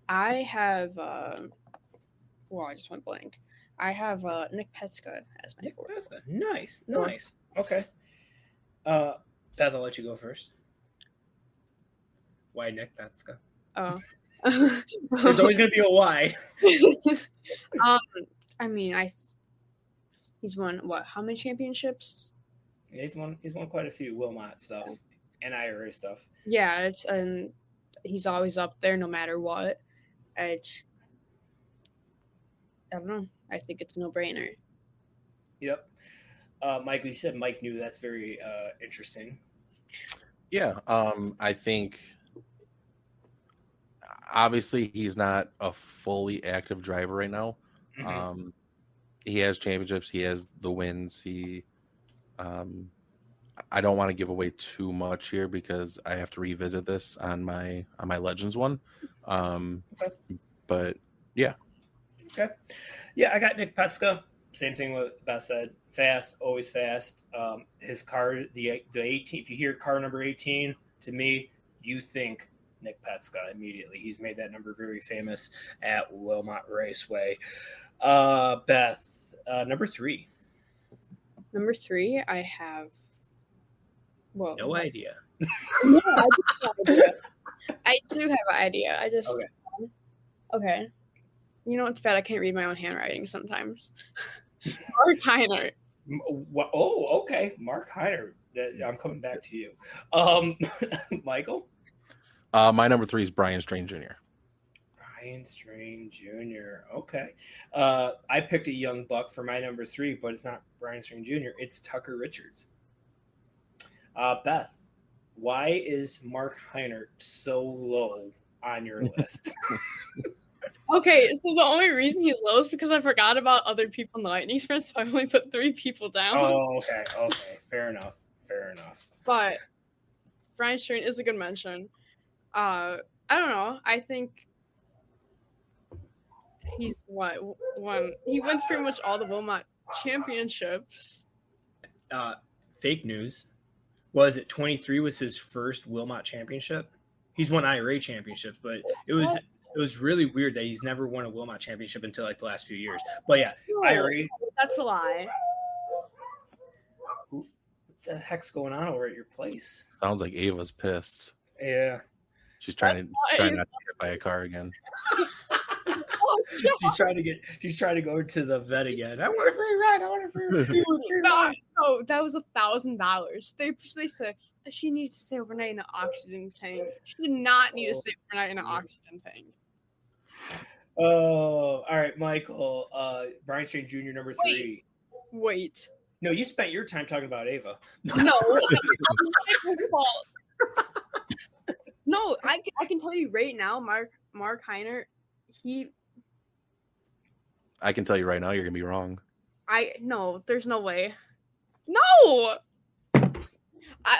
I have I just went blank. I have Nick Petska as my 4. Nice. Okay. Beth, I'll let you go first. Why Nick Petska? Oh. There's always going to be a why. I mean, he's won what? How many championships? He's won quite a few Wilmot stuff and IRA stuff. Yeah, he's always up there no matter what. I don't know. I think it's a no-brainer. Yep. Mike, you said Mike New. That's very interesting. Yeah, I think obviously he's not a fully active driver right now. Mm-hmm. He has championships. He has the wins. I don't want to give away too much here because I have to revisit this on my Legends one. Okay. But yeah. Okay. Yeah, I got Nick Petska. Same thing what Beth said. Fast, always fast. His car, the 18. If you hear car number 18, to me, you think Nick Petska immediately. He's made that number very famous at Wilmot Raceway. Beth, number 3. Number 3, I have. Well, no idea. No, I do have an idea. I just. Okay. You know what's bad? I can't read my own handwriting sometimes. Mark Heiner. Oh, okay. Mark Heiner. I'm coming back to you. Michael? My number 3 is Brian Strain Jr. Brian Strain Jr. Okay. I picked a young buck for my number 3, but it's not Brian Strain Jr. It's Tucker Richards. Beth, why is Mark Heiner so low on your list? Okay, so the only reason he's low is because I forgot about other people in the lightning sprint, so I only put 3 people down. Oh, okay. Fair enough. But Brian Strain is a good mention. I don't know. I think he's won. He wins pretty much all the Wilmot championships. Fake news. Was it 23 was his first Wilmot championship? He's won IRA championships, but it was really weird that he's never won a Wilmot championship until like the last few years. But yeah, IRA. That's a lie. What the heck's going on over at your place? Sounds like Ava's pissed. Yeah. She's trying not to get hit by a car again. She's trying to go to the vet again. I want a free ride. Dude, no, that was $1,000. They said she needs to stay overnight in an oxygen tank. She did not need to stay overnight in an oxygen tank. Oh, all right, Michael. Brian Strain Jr. number 3. Wait. No, you spent your time talking about Ava. No. No, I can tell you right now, Mark Heiner, I can tell you right now, you're gonna be wrong. No, there's no way. No.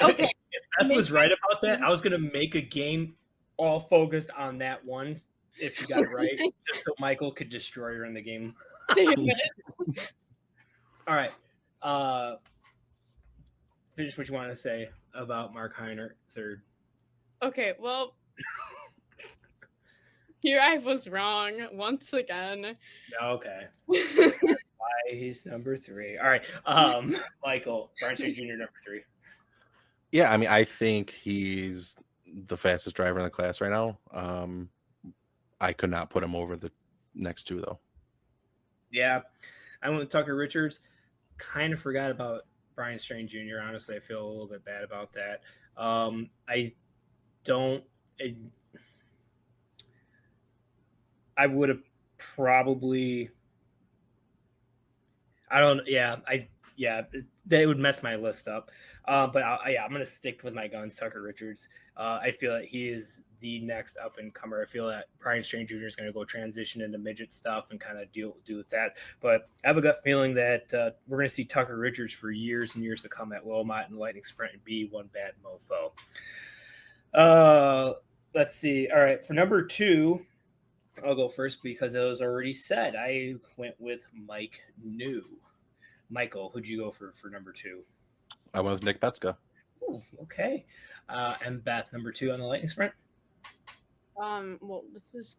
Okay. If Beth was right about that, I was gonna make a game all focused on that one. If she got it right, just so Michael could destroy her in the game. All right. Finish what you want to say about Mark Heiner, 3rd. Okay, well, here I was wrong once again. Okay. Why he's number 3. All right. Michael, Brian Strain Jr. number 3. Yeah, I mean, I think he's the fastest driver in the class right now. I could not put him over the next 2 though. Yeah, I went with Tucker Richards. Kind of forgot about Brian Strain Jr. Honestly, I feel a little bit bad about that. I would have probably. I don't. Yeah, they would mess my list up. But I'm gonna stick with my guns, Tucker Richards. I feel that he is the next up and comer. I feel that Brian Strange Jr. is going to go transition into midget stuff and kind of deal with that. But I have a gut feeling that we're going to see Tucker Richards for years and years to come at Wilmot and Lightning Sprint and be one bad mofo. Let's see. All right, for number 2, I'll go first because it was already said. I went with Mike New. Michael, who'd you go for number 2? I went with Nick Petska. Ooh, okay. And Beth, number 2 on the Lightning Sprint. Well, this is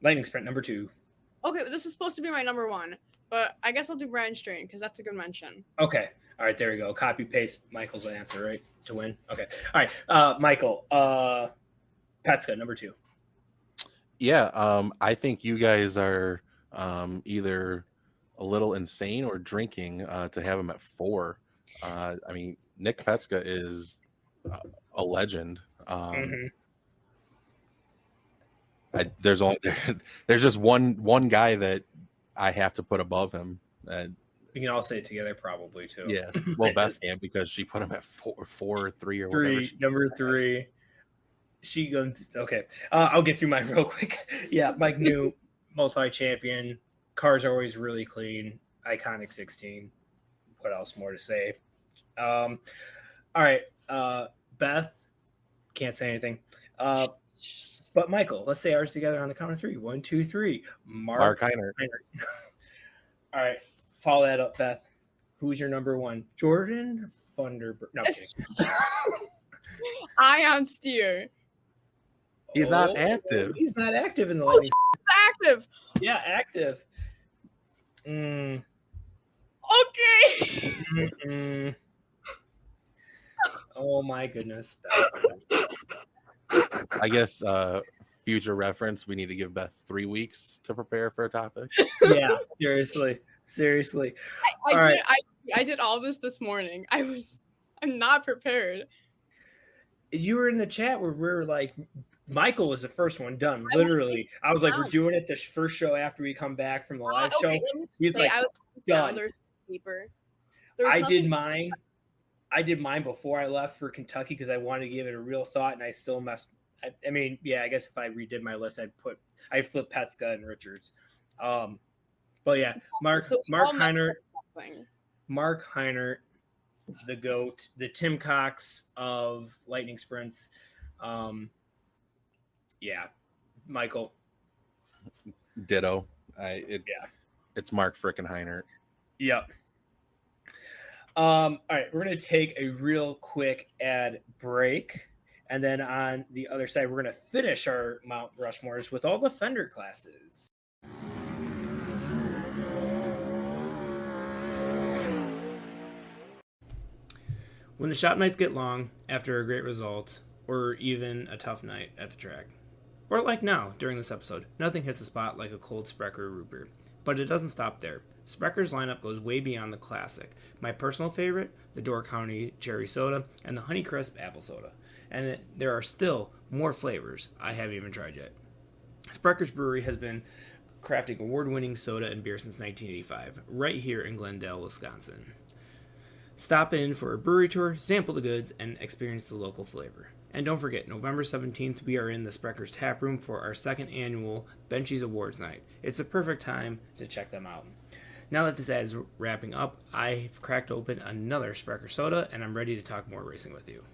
Lightning Sprint number 2. okay. This is supposed to be my number 1, but I guess I'll do Brian Strain because that's a good mention. Okay. All right, there we go. Copy paste Michael's answer, right? To win. Okay. All right. Michael, Petska, number 2. Yeah, I think you guys are either a little insane or drinking to have him at 4. I mean, Nick Petska is a legend. There's just one guy that I have to put above him. We can all say it together, probably too. Yeah, well, Beth can't because she put him at 4 or 3 or whatever. Number 3. She goes okay. I'll get through mine real quick. Yeah, Mike New, multi-champion. Cars are always really clean. Iconic 16. What else more to say? All right, Beth, can't say anything. But Michael, let's say ours together on the count of 3. 1, 2, 3. Mark Heiner. All right, follow that up, Beth. Who's your number 1? Jordan Thunderbird. No, I'm kidding. Ion Steer. He's not active. He's not active in the Lightning. Active. Yeah, active. Okay. Oh my goodness. I guess future reference, we need to give Beth 3 weeks to prepare for a topic. Yeah, seriously. I did all this morning. I'm not prepared. You were in the chat where we were like, Michael was the first one done. Literally, I was like, we're doing it this first show after we come back from the live show. He's like, I was done. There's paper. I did mine. I did mine before I left for Kentucky because I wanted to give it a real thought, and I still messed. I mean, yeah, I guess if I redid my list, I'd flip Petska and Richards. But yeah, Mark Heiner, the GOAT, the Tim Cox of Lightning Sprints. Yeah, Michael. Ditto. It's Mark frickin' Heiner. Yep. All right, we're going to take a real quick ad break. And then on the other side, we're going to finish our Mount Rushmores with all the fender classes. When the shop nights get long after a great result, or even a tough night at the track, or like now during this episode, nothing hits the spot like a cold Sprecher root beer. But it doesn't stop there. Sprecher's lineup goes way beyond the classic. My personal favorite, the Door County Cherry Soda, and the Honeycrisp Apple Soda. And there are still more flavors I haven't even tried yet. Sprecher's Brewery has been crafting award-winning soda and beer since 1985, right here in Glendale, Wisconsin. Stop in for a brewery tour, sample the goods, and experience the local flavor. And don't forget, November 17th, we are in the Sprecher's Tap Room for our second annual Benchies Awards Night. It's the perfect time to check them out. Now that this ad is wrapping up, I've cracked open another Sprecher soda, and I'm ready to talk more racing with you.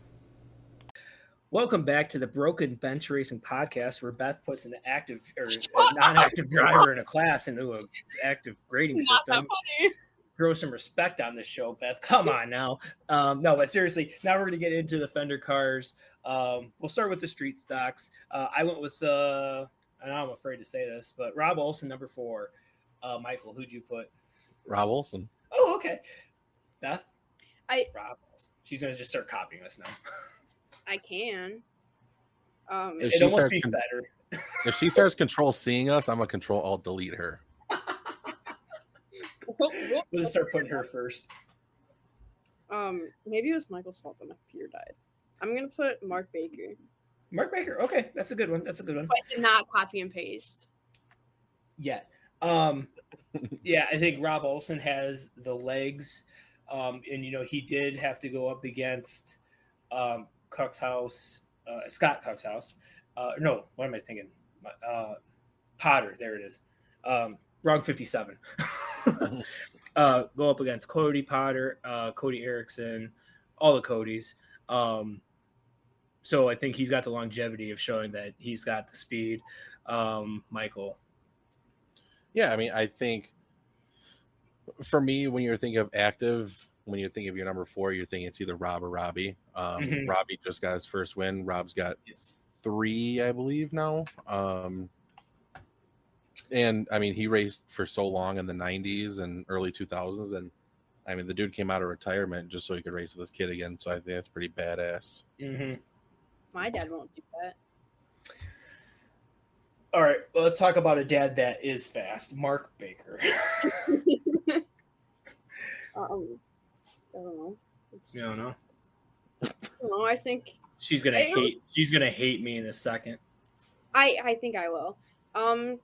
Welcome back to the Broken Bench Racing Podcast, where Beth puts an active or a non-active driver in a class into an active grading system. Not that funny. Grow some respect on this show, Beth. Come on now. No, but seriously, now we're going to get into the fender cars. We'll start with the street stocks. I went with, and I'm afraid to say this, but Rob Olsen, number 4. Michael, who'd you put? Rob Olsen. Oh, okay. Beth? Rob Olsen. She's going to just start copying us now. I can. It'd almost be better. If she starts control-seeing us, I'm going to control-alt-delete her. We'll just start putting her first. Maybe it was Michael's fault that my computer died. I'm gonna put Mark Baker. Mark Baker. Okay, that's a good one. But I did not copy and paste. yet. Yeah, I think Rob Olsen has the legs, and he did have to go up against Scott Cuxhouse. No, what am I thinking? Potter. There it is. Wrong 57. Go up against Cody Potter, Cody Erickson, all the Codys. So I think he's got the longevity of showing that he's got the speed. Michael. Yeah, I mean, I think for me, when you're thinking of active, when you think of your number 4, you're thinking it's either Rob or Robbie. Robbie just got his first win. Rob's got 3, I believe, now. And I mean, he raced for so long in the 90s and early 2000s. And I mean, the dude came out of retirement just so he could race with his kid again. So I think that's pretty badass. My dad won't do that. All right, well, let's talk about a dad that is fast, Mark Baker. I don't know. You don't know? No, I think She's gonna hate. She's gonna hate me in a second. I think I will. I'm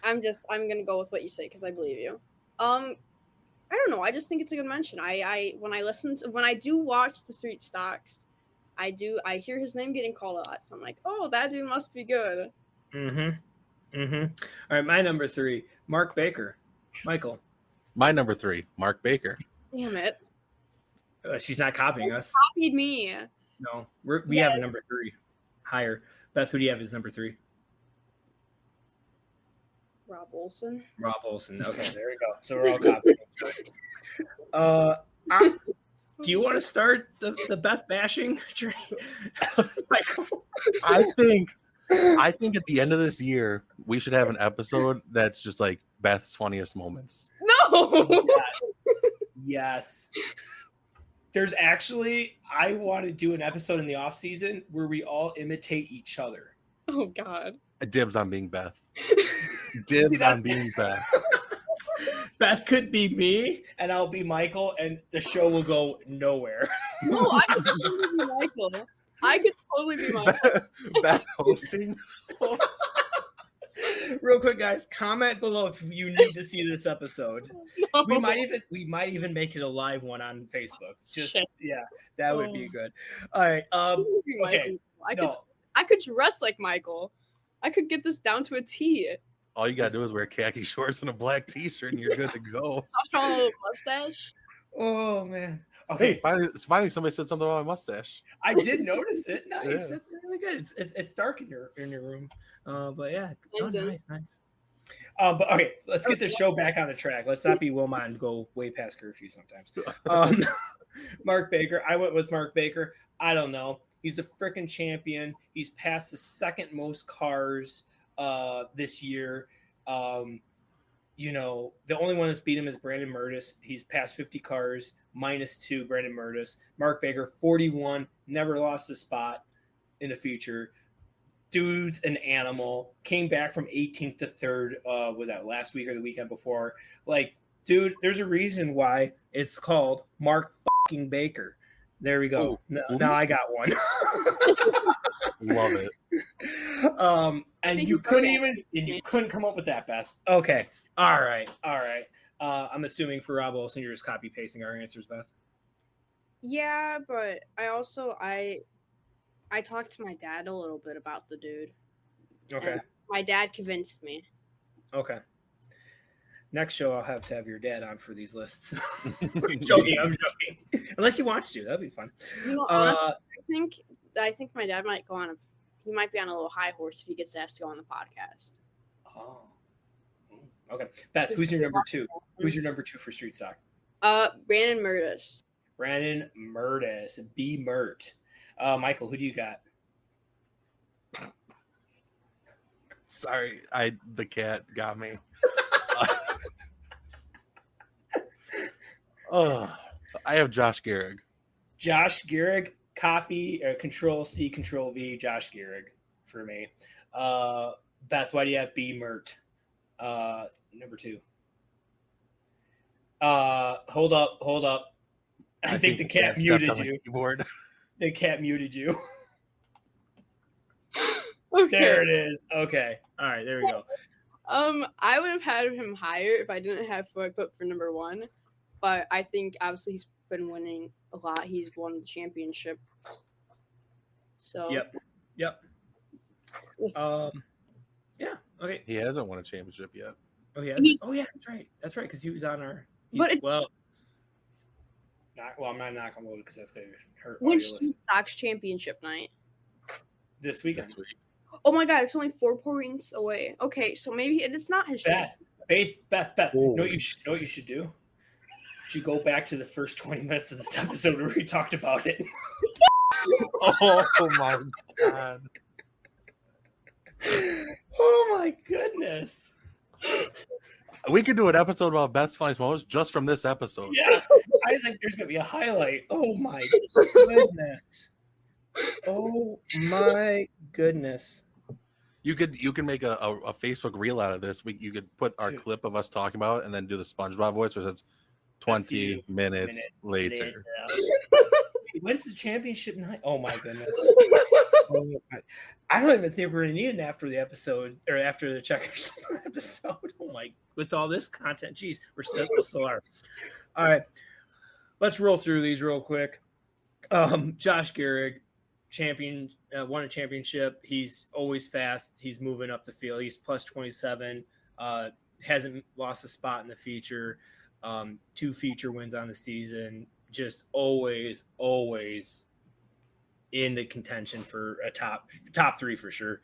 gonna go with what you say because I believe you. I don't know. I just think it's a good mention. When I do watch the street stocks, I hear his name getting called a lot. So I'm like, oh, that dude must be good. All right, my number 3, Mark Baker. Michael. My number 3, Mark Baker. Damn it. She's not copying us. Copied me. No, we have a number 3 higher. Beth, who do you have as number 3? Rob Olsen. Rob Olsen. Okay, there we go. So we're all copying. Do you want to start the Beth bashing train? Michael? I think at the end of this year, we should have an episode that's just like Beth's funniest moments. No. Yes. There's actually, I want to do an episode in the off season where we all imitate each other. Oh God. Dibs on being Beth. Dibs on being Beth. Beth could be me, and I'll be Michael, and the show will go nowhere. No, I could totally be Michael. I could totally be Michael. Beth hosting. Real quick, guys, comment below if you need to see this episode. No. We might even make it a live one on Facebook. Just that would be good. All right. Okay. I could dress like Michael. I could get this down to a T. All you gotta do is wear khaki shorts and a black t-shirt, and you're good to go. I'll show a little mustache. Oh man. Okay. Hey, finally somebody said something about my mustache. I did notice it. Nice. Yeah. That's really good. It's dark in your room. But yeah. Oh, nice. But okay, let's get the show back on the track. Let's not be Wilmot and go way past curfew sometimes. Mark Baker. I went with Mark Baker. I don't know. He's a freaking champion. He's passed the second most cars this year. The only one that's beat him is Brandon Murtis. He's passed 50 cars, -2 Brandon Murtis. Mark Baker, 41, never lost a spot in the future. Dude's an animal. Came back from 18th to 3rd. Was that last week or the weekend before? Like, dude, there's a reason why it's called Mark fucking Baker. There we go. Now I got one. Love it. And you couldn't come up with that, Beth. Okay. All right. I'm assuming for Rob Olsen, you're just copy pasting our answers, Beth. Yeah, but I talked to my dad a little bit about the dude. Okay. My dad convinced me. Okay. Next show, I'll have to have your dad on for these lists. I'm joking. Unless he wants to, that'd be fun. Honestly, I think my dad might go on. He might be on a little high horse if he gets asked to go on the podcast. Oh. Okay. Beth, who's your number 2? Who's your number 2 for Street Stock? Brandon Murtis. Brandon Murtis. B. Mert. Michael, who do you got? Sorry, the cat got me. I have Josh Gehrig. Josh Gehrig, copy, Control C, Control V, Josh Gehrig for me. Beth, why do you have B. Mert? Number 2. Hold up. I think the cat muted you. Keyboard. The cat muted you. Okay. There it is. Okay. All right. There we go. I would have had him higher if I didn't have Foot for number 1, but I think obviously he's been winning a lot. He's won the championship. So Yep. it's- Yeah. Okay. He hasn't won a championship yet. Oh yeah. He's- Oh yeah. That's right. That's right. Because he was on our. But it's- I'm not knocking wood because that's gonna hurt. Win audio listeners. Stocks championship night. This weekend. This week. Oh my god, it's only 4 points away. Okay, so maybe it's not his Beth. Beth. Oh. You know what you should do? You should go back to the first 20 minutes of this episode where we talked about it. Oh my god. Oh my goodness. We could do an episode about Beth's funniest moments just from this episode. Yeah. I think there's gonna be a highlight. Oh my goodness. Oh my goodness. You can make a Facebook reel out of this. You could put our clip of us talking about it and then do the SpongeBob voice where it's 20 minutes later. When's the championship night? Oh my goodness. I don't even think we're gonna need it after the episode or after the checkers episode. Oh my, with all this content, geez, we still are. All right, let's roll through these real quick. Josh Gehrig, champion, won a championship. He's always fast. He's moving up the field. He's plus 27. Hasn't lost a spot in the feature. 2 feature wins on the season. Just always in the contention for a top 3 for sure.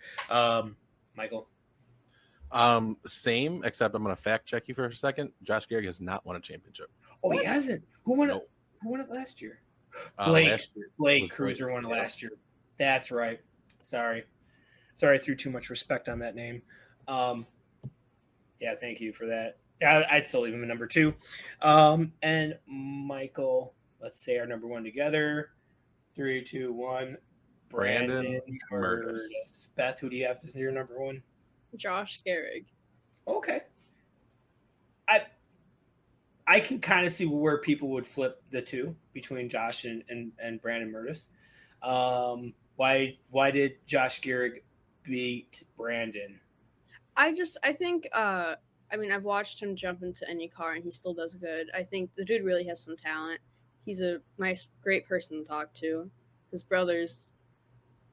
Michael. Same, except I'm going to fact check you for a second. Josh Gehrig has not won a championship. Oh, he hasn't. Who won Nope. it? Who won it last year? Last year Blake was Cruiser Blake, won it yeah. last year. That's right. Sorry, I threw too much respect on that name. Yeah, thank you for that. I'd still leave him at number 2. And Michael, let's say our number 1 together. 3, 2, 1. Brandon Murtis. Beth, who do you have as your number 1? Josh Gehrig. Okay. I can kind of see where people would flip the 2 between Josh and Brandon Murtis. Why did Josh Gehrig beat Brandon? I think I've watched him jump into any car and he still does good. I think the dude really has some talent. He's a nice, great person to talk to. His brother's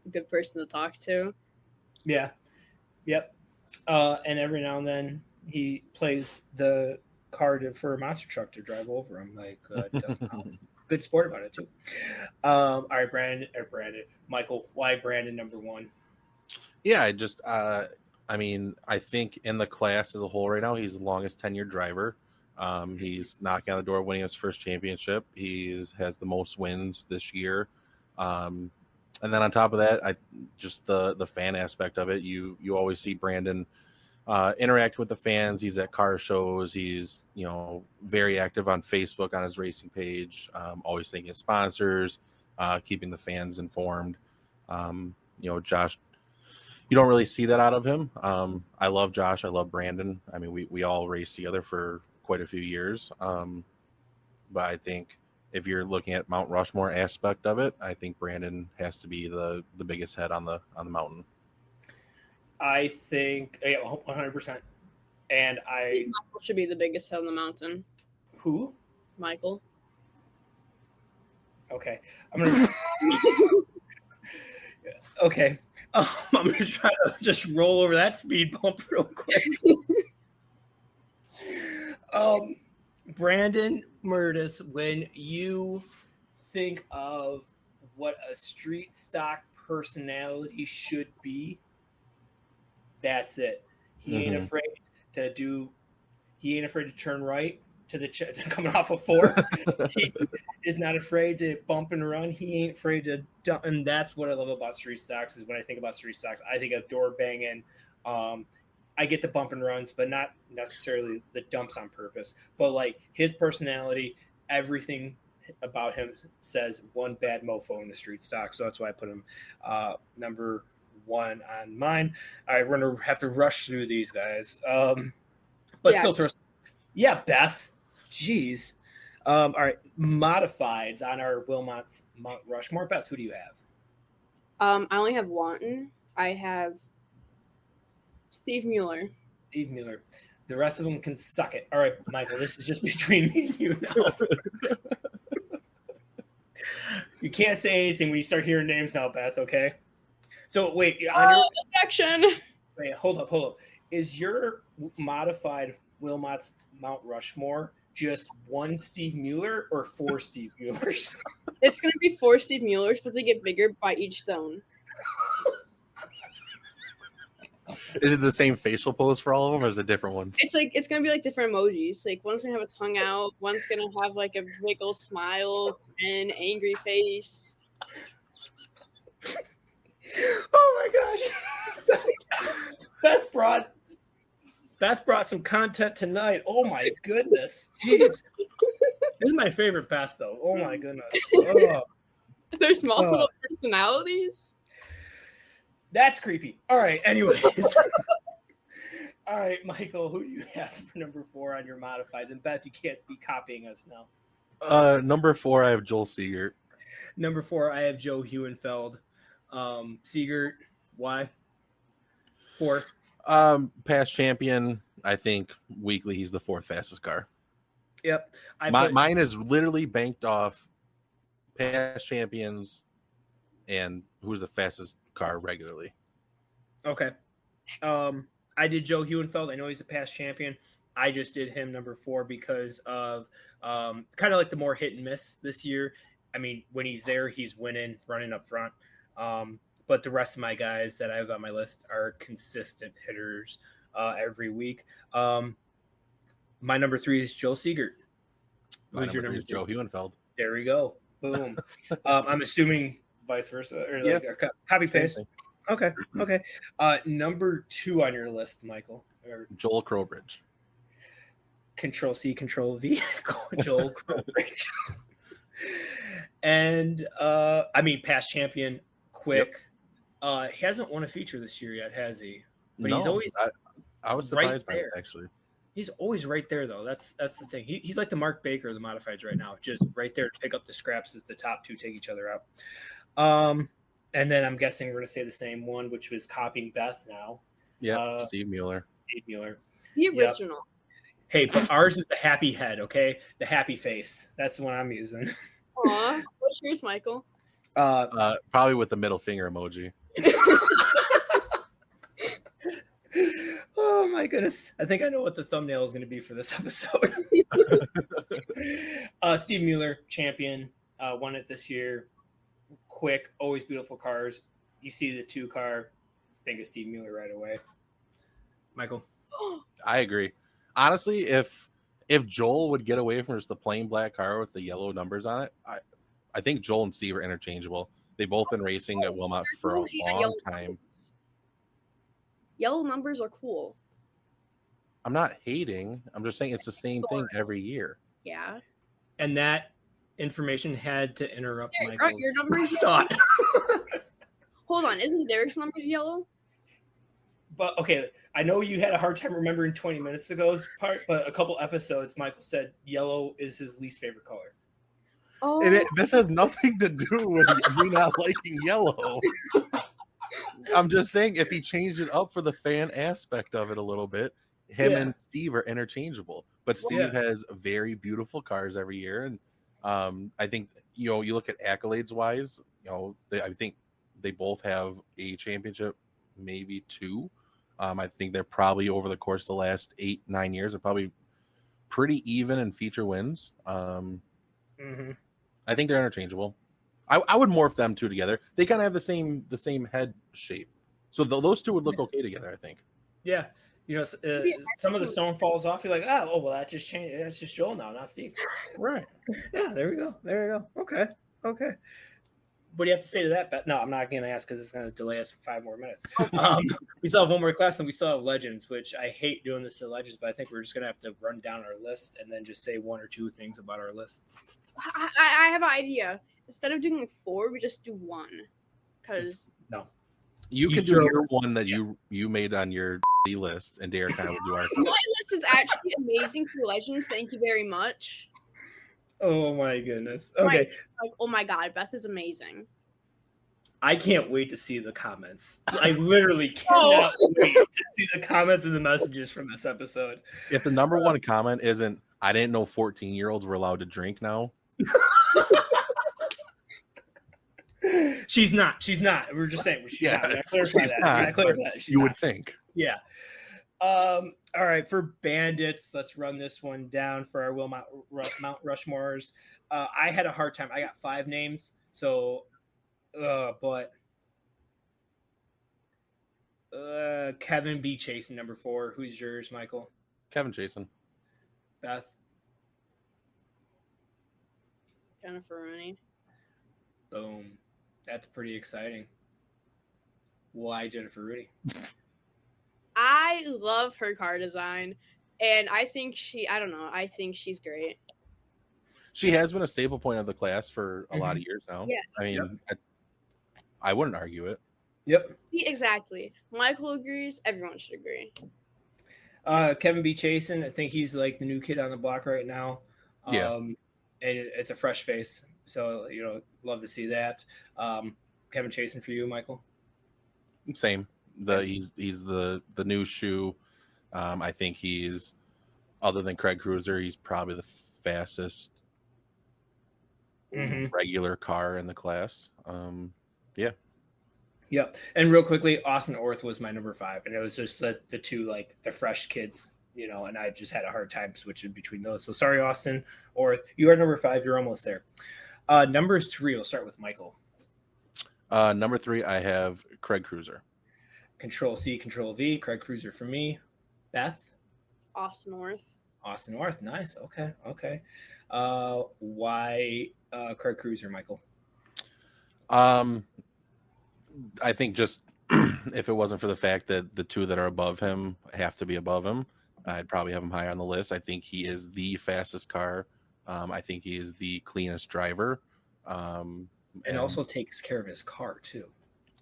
a good person to talk to. Yeah. Yep. And every now and then he plays the car for a monster truck to drive over him. Like, good sport about it too. All right, Brandon. Michael, why Brandon number 1? Yeah, I think in the class as a whole right now, he's the longest tenured driver. He's knocking on the door, winning his first championship. He has the most wins this year. And then on top of that, just the fan aspect of it. You always see Brandon interact with the fans. He's at car shows. He's very active on Facebook on his racing page. Always thinking of sponsors, keeping the fans informed. Josh, you don't really see that out of him. I love Josh. I love Brandon. I mean, we all raced together for quite a few years. But I think if you're looking at Mount Rushmore aspect of it, I think Brandon has to be the biggest head on the mountain. I think 100%. And Michael should be the biggest head on the mountain. Who? Michael. Okay. I'm gonna. Okay. I'm gonna try to just roll over that speed bump real quick. Brandon Murtis, when you think of what a street stock personality should be, that's it. He ain't afraid to turn right to coming off a 4. He is not afraid to bump and run. He ain't afraid to dump, and that's what I love about street stocks. Is when I think about street stocks, I think of door banging. I get the bump and runs, but not necessarily the dumps on purpose. But like his personality, everything about him says one bad mofo in the street stock. So that's why I put him number 1 on mine. All right, we're gonna have to rush through these guys. Still throw. Yeah, Beth. Jeez. All right, modifieds on our Wilmot's Mount Rushmore. Beth, who do you have? I only have 1. I have Steve Mueller. Steve Mueller. The rest of them can suck it. All right, Michael, this is just between me and you now. You can't say anything when you start hearing names now, Beth, okay? So, wait. Objection. Wait, hold up. Is your modified Wilmot's Mount Rushmore just one Steve Mueller or 4 Steve Muellers? It's going to be 4 Steve Muellers, but they get bigger by each stone. Is it the same facial pose for all of them, or is it different ones? It's gonna be like different emojis. Like one's gonna have a tongue out, one's gonna have like a wiggle smile, and angry face. Oh my gosh. Beth brought some content tonight. Oh my goodness. Jeez. This is my favorite Beth though. Oh my goodness. Oh. There's multiple personalities. That's creepy. All right. Anyways. All right, Michael, who do you have for number 4 on your modifieds? And Beth, you can't be copying us now. Number 4, I have Joel Siegert. Number 4, I have Joe Huenfeld. Siegert, why? 4. Past champion. I think weekly he's the 4th fastest car. Yep. Mine is literally banked off past champions and who's the fastest car regularly. Okay. I did Joe Huenfeld. I know he's a past champion. I just did him number 4 because of kind of like the more hit and miss this year. I mean, when he's there, he's winning, running up front. But the rest of my guys that I have on my list are consistent hitters every week. My number 3 is Joe Siegert. Who's your number 3? Joe Huenfeld. There we go. Boom. I'm assuming vice versa or like copy paste. Okay. Number 2 on your list, Michael. Joel Crowbridge. Control C, Control V. Joel Crowbridge. And I mean, past champion, quick. Yep. He hasn't won a feature this year yet, has he? But he's always. I was surprised by that, actually. He's always right there, though. That's the thing. He's like the Mark Baker of the modifieds right now, just right there to pick up the scraps as the top 2 take each other out. And then I'm guessing we're going to say the same one, which was copying Beth now. Yeah, Steve Mueller. The original. Hey, but ours is the happy head, okay? The happy face. That's the one I'm using. Aw. What's yours, Michael? Probably with the middle finger emoji. Oh my goodness. I think I know what the thumbnail is going to be for this episode. Steve Mueller, champion, won it this year. Quick, always beautiful cars. You see the 2 car, think of Steve Mueller right away. Michael? I agree. Honestly, if Joel would get away from just the plain black car with the yellow numbers on it, I think Joel and Steve are interchangeable. They've both been racing at Wilmot for a long time. Yellow numbers are cool. I'm not hating. I'm just saying it's the same thing every year. Yeah. And that information had to interrupt Michael's your numbers thought. Hold on, isn't Derek's numbers yellow? But okay, I know you had a hard time remembering 20 minutes ago's part, but a couple episodes, Michael said yellow is his least favorite color. Oh, And this has nothing to do with me not liking yellow. I'm just saying if he changed it up for the fan aspect of it a little bit, him and Steve are interchangeable. But Steve has very beautiful cars every year, and I think you look at accolades wise, I think they both have a championship, maybe 2. I think they're probably over the course of the last 8-9 years are probably pretty even in feature wins. I think they're interchangeable. I would morph them 2 together. They kind of have the same head shape, so those 2 would look okay together, I think. Yeah, some of the stone falls off. You're like, well, that just changed. That's just Joel now, not Steve. Right. Yeah, there we go. Okay. What do you have to say to that, Beth? No, I'm not going to ask because it's going to delay us for 5 more minutes. We still have one more class, and we still have Legends, which I hate doing this to Legends, but I think we're just going to have to run down our list and then just say 1 or 2 things about our lists. I have an idea. Instead of doing 4, we just do 1. Because you can do your one that you made on your list, and Derek and I will do our. My list is actually amazing for Legends. Thank you very much. Oh my goodness. Okay. Oh my God, Beth is amazing. I can't wait to see the comments. I literally cannot wait to see the comments and the messages from this episode. If the number one comment isn't, I didn't know 14-year-olds were allowed to drink now. She's not. We're just saying she's not. We gotta clarify she's that. not, We gotta clarify but that. She's you would not. think. Yeah. All right, for bandits, let's run this one down for our Wilmot Mount Rushmores. I had a hard time. I got 5 names, so but Kevin B. Chasing number 4. Who's yours, Michael? Kevin Chasen. Beth? Jennifer Rooney. Boom. That's pretty exciting. Why Jennifer Rooney? I love her car design, and I think I think she's great. She has been a staple point of the class for a lot of years now. Yeah. I mean, I wouldn't argue it. Yep. Exactly. Michael agrees. Everyone should agree. Kevin B. Chasen, I think he's like the new kid on the block right now. Yeah. And it's a fresh face. So, love to see that. Kevin Chasen for you, Michael? Same. He's the new shoe. I think he's, other than Craig Cruiser, he's probably the fastest regular car in the class. Yeah. Yep. And real quickly, Austin Orth was my number 5, and it was just the two, like, the fresh kids, and I just had a hard time switching between those. So sorry, Austin Orth. You are number 5. You're almost there. Number 3, we'll start with Michael. Number 3, I have Craig Cruiser. Control C, Control V. Craig Cruiser for me. Beth? Austin Orth. Austin Orth. Nice. Okay. Why Craig Cruiser, Michael? I think just if it wasn't for the fact that the 2 that are above him have to be above him, I'd probably have him higher on the list. I think he is the fastest car. I think he is the cleanest driver. And also takes care of his car, too.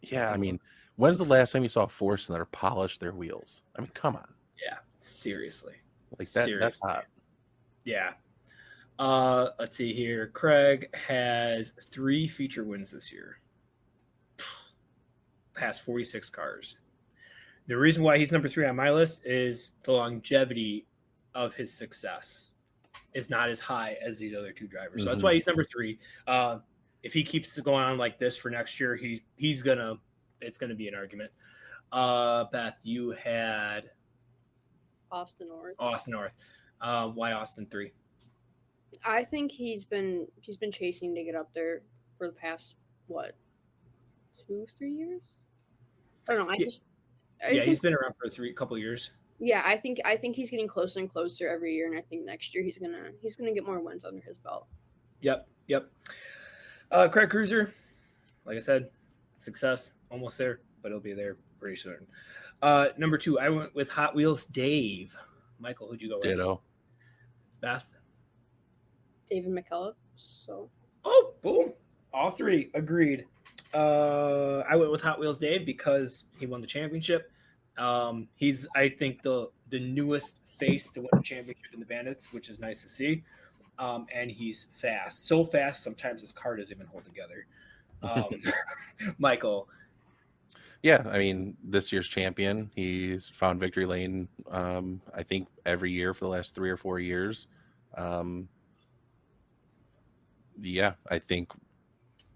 Yeah, I mean, when's the last time you saw a Fortuner polish their wheels? I mean, come on. Yeah, seriously. Like that, that's hot. Yeah. Let's see here. Craig has 3 feature wins this year. Past 46 cars. The reason why he's number 3 on my list is the longevity of his success is not as high as these other 2 drivers. So that's why he's number 3. If he keeps going on like this for next year, it's gonna be an argument. Beth, you had Austin Orth. Why Austin 3? I think he's been chasing to get up there for the past 2-3 years. I don't know. He's been around for a couple of years. Yeah, I think he's getting closer and closer every year, and I think next year he's gonna get more wins under his belt. Yep. Craig Cruiser, like I said, success almost there, but it'll be there pretty soon. Number 2, I went with Hot Wheels Dave. Michael, who'd you go with? Ditto. Beth? David McKellar. So. Oh, boom! All 3 agreed. I went with Hot Wheels Dave because he won the championship. He's, I think, the newest face to win a championship in the Bandits, which is nice to see. And he's fast. So fast, sometimes his car doesn't even hold together. Michael. Yeah, I mean, this year's champion. He's found victory lane, I think, every year for the last 3 or 4 years. Yeah, I think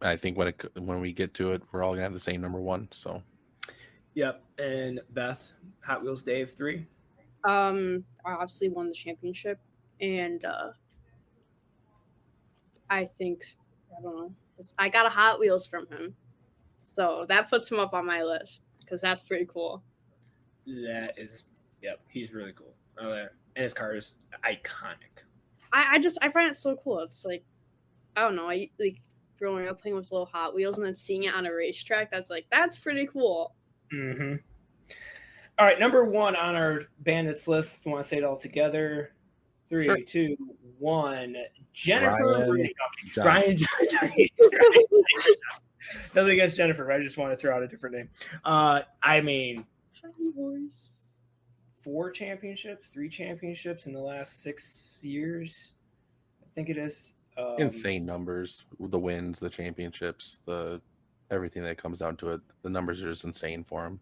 when we get to it, we're all gonna have the same number 1. So. Yep. And Beth, Hot Wheels Dave 3. I obviously won the championship, and I think, I don't know, I got a Hot Wheels from him, so that puts him up on my list because that's pretty cool. That is, yep, he's really cool. And his car is iconic. I find it so cool. It's like, I don't know, I like growing up playing with little Hot Wheels and then seeing it on a racetrack. That's pretty cool. Mm-hmm. All right, number 1 on our Bandits list. Want to say it all together? 3, Sure. 2, 1. Jennifer. Ryan Nothing against Jennifer. I just want to throw out a different name. I mean, 4 championships, 3 championships in the last 6 years. I think it is. Insane numbers. The wins, the championships, the everything that comes down to it. The numbers are just insane for him.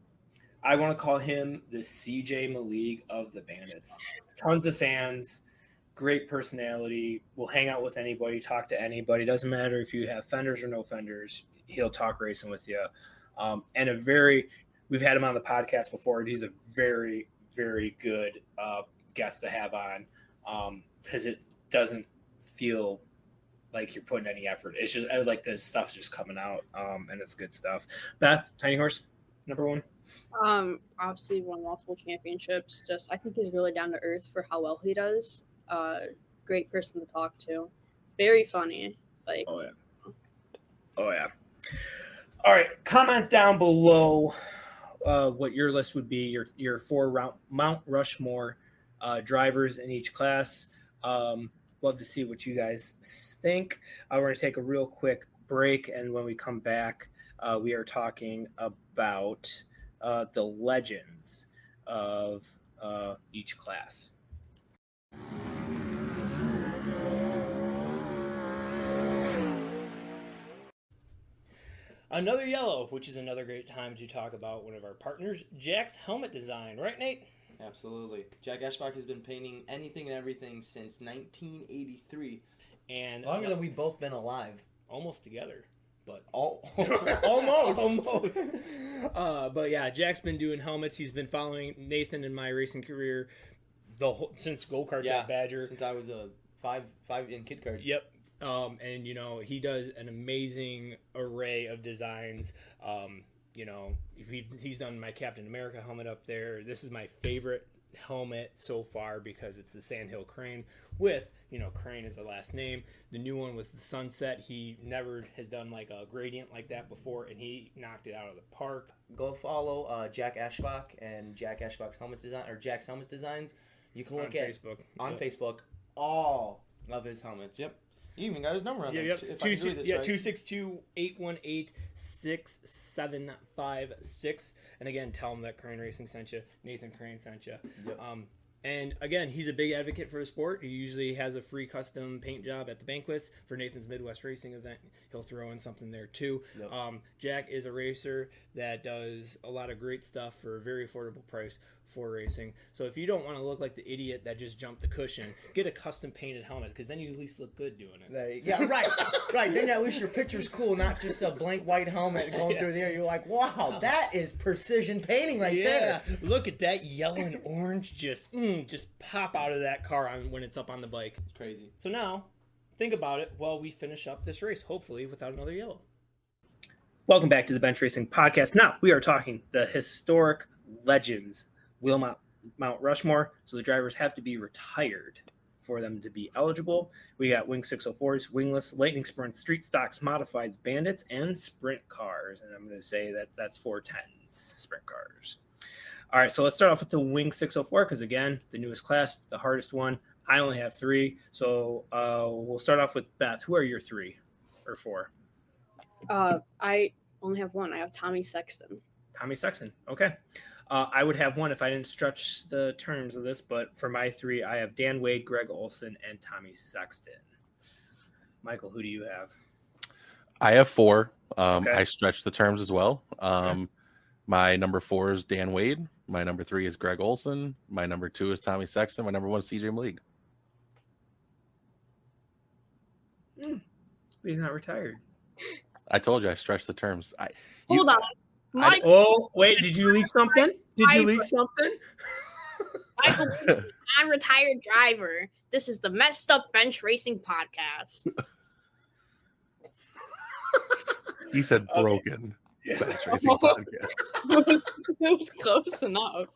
I want to call him the CJ Malik of the Bandits. Tons of fans, great personality, will hang out with anybody, talk to anybody. Doesn't matter if you have fenders or no fenders, he'll talk racing with you. And we've had him on the podcast before, and he's a very, very good guest to have on because it doesn't feel like you're putting any effort. It's just like the stuff's just coming out, and it's good stuff. Beth, Tiny Horse, number one. Obviously won multiple championships. Just I think he's really down to earth for how well he does. Great person to talk to. Very funny. Like Oh yeah. All right. Comment down below what your list would be. Your 4 Mount Rushmore drivers in each class. Love to see what you guys think. We're going to take a real quick break, and when we come back, we are talking about the legends of each class. Another yellow, which is another great time to talk about one of our partners, Jack's helmet design. Right, Nate? Absolutely. Jack Eschbach has been painting anything and everything since 1983. And Longer than we've both been alive. almost together. But Almost. But yeah, Jack's been doing helmets. He's been following Nathan in my racing career since go-karts at Badger. Since I was a five in kid cards. Yep. And he does an amazing array of designs. He's done my Captain America helmet up there. This is my favorite helmet so far because it's the Sandhill Crane with, Crane is the last name. The new one was the Sunset. He never has done like a gradient like that before, and he knocked it out of the park. Go follow Jack Eschbach and Jack Eschbach's helmet design, or Jack's helmet designs. You can look on at Facebook. on Yep. Facebook all of his helmets. Yep. You even got his number on there. Yep. If I can read this right. 262-818-6756. And again, tell him that Crane Racing sent you. Nathan Crane sent you. Yep. And again, he's a big advocate for the sport. He usually has a free custom paint job at the banquets. For Nathan's Midwest Racing event, he'll throw in something there too. Yep. Jack is a racer that does a lot of great stuff for a very affordable price for racing. So if you don't want to look like the idiot that just jumped the cushion, get a custom painted helmet because then you at least look good doing it. Yeah, right. Then at least your picture's cool, not just a blank white helmet going through the air. You're like, wow, that is precision painting right there. Look at that yellow and orange just pop out of that car when it's up on the bike. It's crazy. So now, think about it while we finish up this race, hopefully without another yellow. Welcome back to the Bench Racing Podcast. Now, we are talking the historic legends, Wilmot, Mount Rushmore. So the drivers have to be retired for them to be eligible. We got Wing 604s, Wingless, Lightning Sprints, Street Stocks, Modifieds, Bandits, and Sprint Cars. And I'm going to say that that's 410s, Sprint Cars. All right, so let's start off with the Wing 604 because, again, the newest class, the hardest one. I only have 3, so we'll start off with Beth. Who are your 3 or 4? I only have 1. I have Tommy Sexton. Tommy Sexton, okay. I would have 1 if I didn't stretch the terms of this, but for my 3, I have Dan Wade, Greg Olson, and Tommy Sexton. Michael, who do you have? I have 4. Okay. I stretched the terms as well. My number 4 is Dan Wade. My number 3 is Greg Olson. My number 2 is Tommy Sexton. My number 1 is CJ Malik. He's not retired. I told you I stretched the terms. Hold on. Mike, Wait, did you leak something? Michael, I'm a retired driver. This is the Messed Up Bench Racing Podcast. He said broken. Bench Racing Podcast. It was close enough.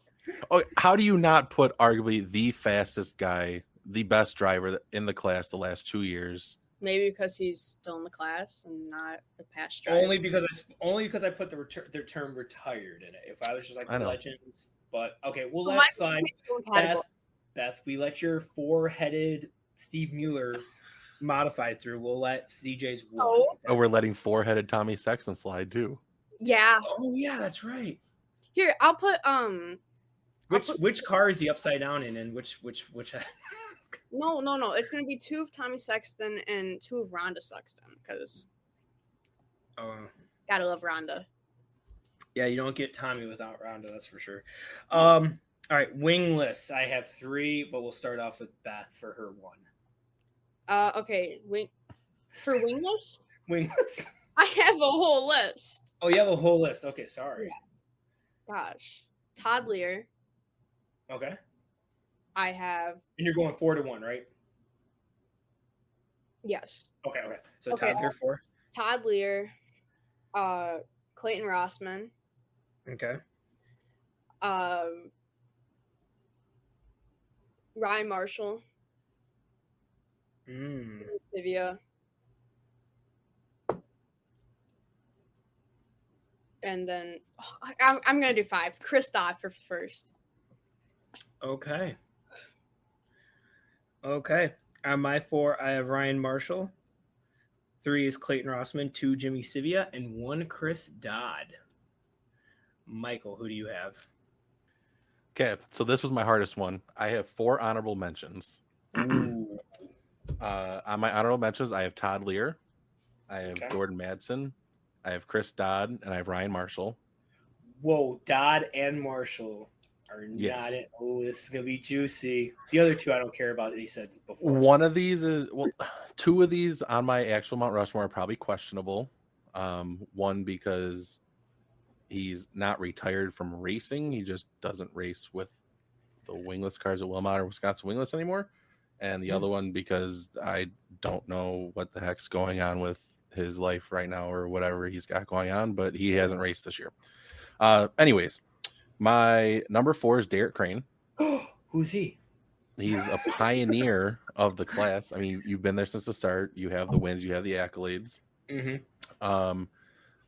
Oh, how do you not put arguably the fastest guy, the best driver in the class the last 2 years? Maybe because he's still in the class and not a past driver. Only because I put their term retired in it. If I was just like the legends, but okay, we'll let slide. Beth, we let your 4-headed Steve Mueller modified through. We'll let CJ's one. Oh, we're letting 4-headed Tommy Sexton slide too. Yeah. Oh yeah, that's right. Here, I'll put which car is he upside down in, and which No. It's gonna be 2 of Tommy Sexton and 2 of Rhonda Sexton because Gotta love Rhonda. Yeah, you don't get Tommy without Rhonda, that's for sure. All right, wingless. I have 3, but we'll start off with Beth for her 1. Okay, for wingless, Wingless. I have a whole list. Oh, you have a whole list. Okay, sorry. Gosh, Todd Lear. Okay. I have. And you're going 4 to 1, right? Yes. Okay. So Okay, Todd Lear 4. Todd Lear, Clayton Rossman, Okay. Ryan Marshall, Sivia, and then I'm gonna do 5. Chris Dodd for first. Okay. On my 4, I have Ryan Marshall. 3 is Clayton Rossman. 2, Jimmy Sivia, and 1, Chris Dodd. Michael, who do you have? Okay, so this was my hardest one. I have 4 honorable mentions. Ooh. On my honorable mentions, I have Todd Lear, I have Gordon Madsen, I have Chris Dodd, and I have Ryan Marshall. Whoa, Dodd and Marshall are not it. Oh, this is gonna be juicy. The other 2 I don't care about. He said before. One of these is 2 of these on my actual Mount Rushmore are probably questionable. One because he's not retired from racing; he just doesn't race with the wingless cars at Wilmot or Wisconsin Wingless anymore. And the other one because I don't know what the heck's going on with his life right now or whatever he's got going on, but he hasn't raced this year. Anyways, my number 4 is Derek Crane. Who's he? He's a pioneer of the class. I mean, you've been there since the start. You have the wins, you have the accolades. Mm-hmm.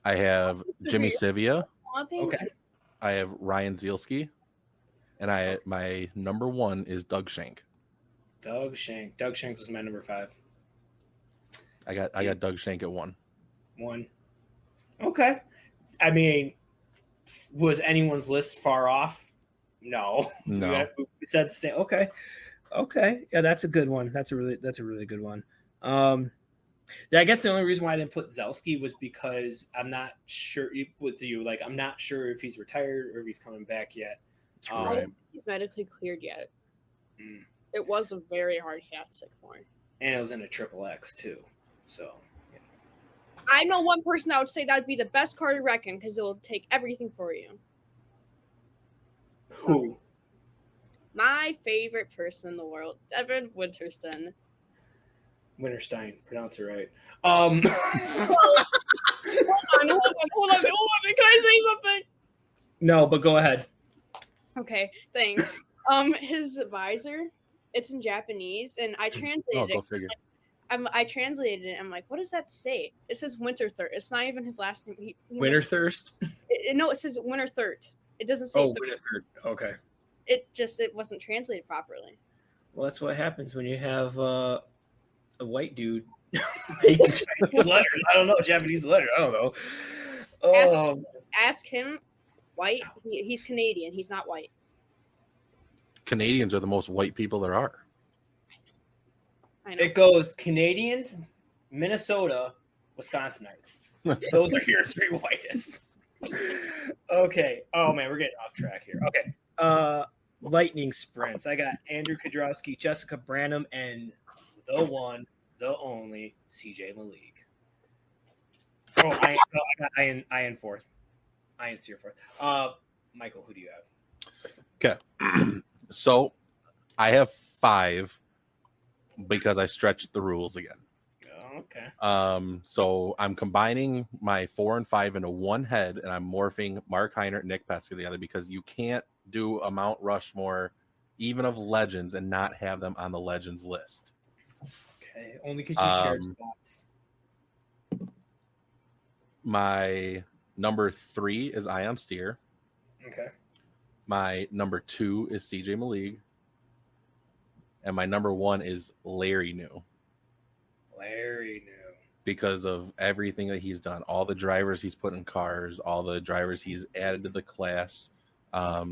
I have Jimmy Sivia. Okay. I have Ryan Zielski. And my number 1 is Doug Schenk. Doug Schenk. Doug Schenk was my number 5. I got Doug Schenk at 1. 1. Okay. I mean, was anyone's list far off? No. No. We said the same. Okay. Yeah, that's a good one. That's a really good one. I guess the only reason why I didn't put Zelski was because I'm not sure with you. Like, I'm not sure if he's retired or if he's coming back yet. I don't think he's medically cleared yet. It was a very hard hat sycamore. And it was in a triple X too. So yeah. I know one person that would say that would be the best car to reckon because it will take everything for you. Who? My favorite person in the world, Devin Winterston. Winterstein, pronounce it right. Hold on. Can I say something? No, but go ahead. Okay, thanks. His visor, it's in Japanese, and I translated go it. figure. I translated it. I'm like, what does that say? It says Winterthurt. It's not even his last name. Winterthirst? No, it says Winterthurt. It doesn't say. Winterthurt. Okay. It wasn't translated properly. Well, that's what happens when you have a white dude make the Chinese letters. I don't know, Japanese letter. I don't know. Ask him. White. He's Canadian. He's not white. Canadians are the most white people there are. I know. It goes Canadians, Minnesota, Wisconsinites. Those are your 3 whitest. Okay. Oh man, we're getting off track here. Okay. Lightning sprints. I got Andrew Kudrowski, Jessica Branham, and the one, the only CJ Malik. Oh, I got Ian 4th. Ian Steer 4th. Michael, who do you have? Okay. So I have 5 because I stretched the rules again. Okay. So I'm combining my 4 and 5 into one head, and I'm morphing Mark Heiner and Nick Petska together because you can't do a Mount Rushmore, even of legends, and not have them on the legends list. Okay. Only because you shared spots. My number 3 is Ion Steer. Okay. My number 2 is CJ Malik. And my number 1 is Larry New. Larry New. Because of everything that he's done, all the drivers he's put in cars, all the drivers he's added to the class. I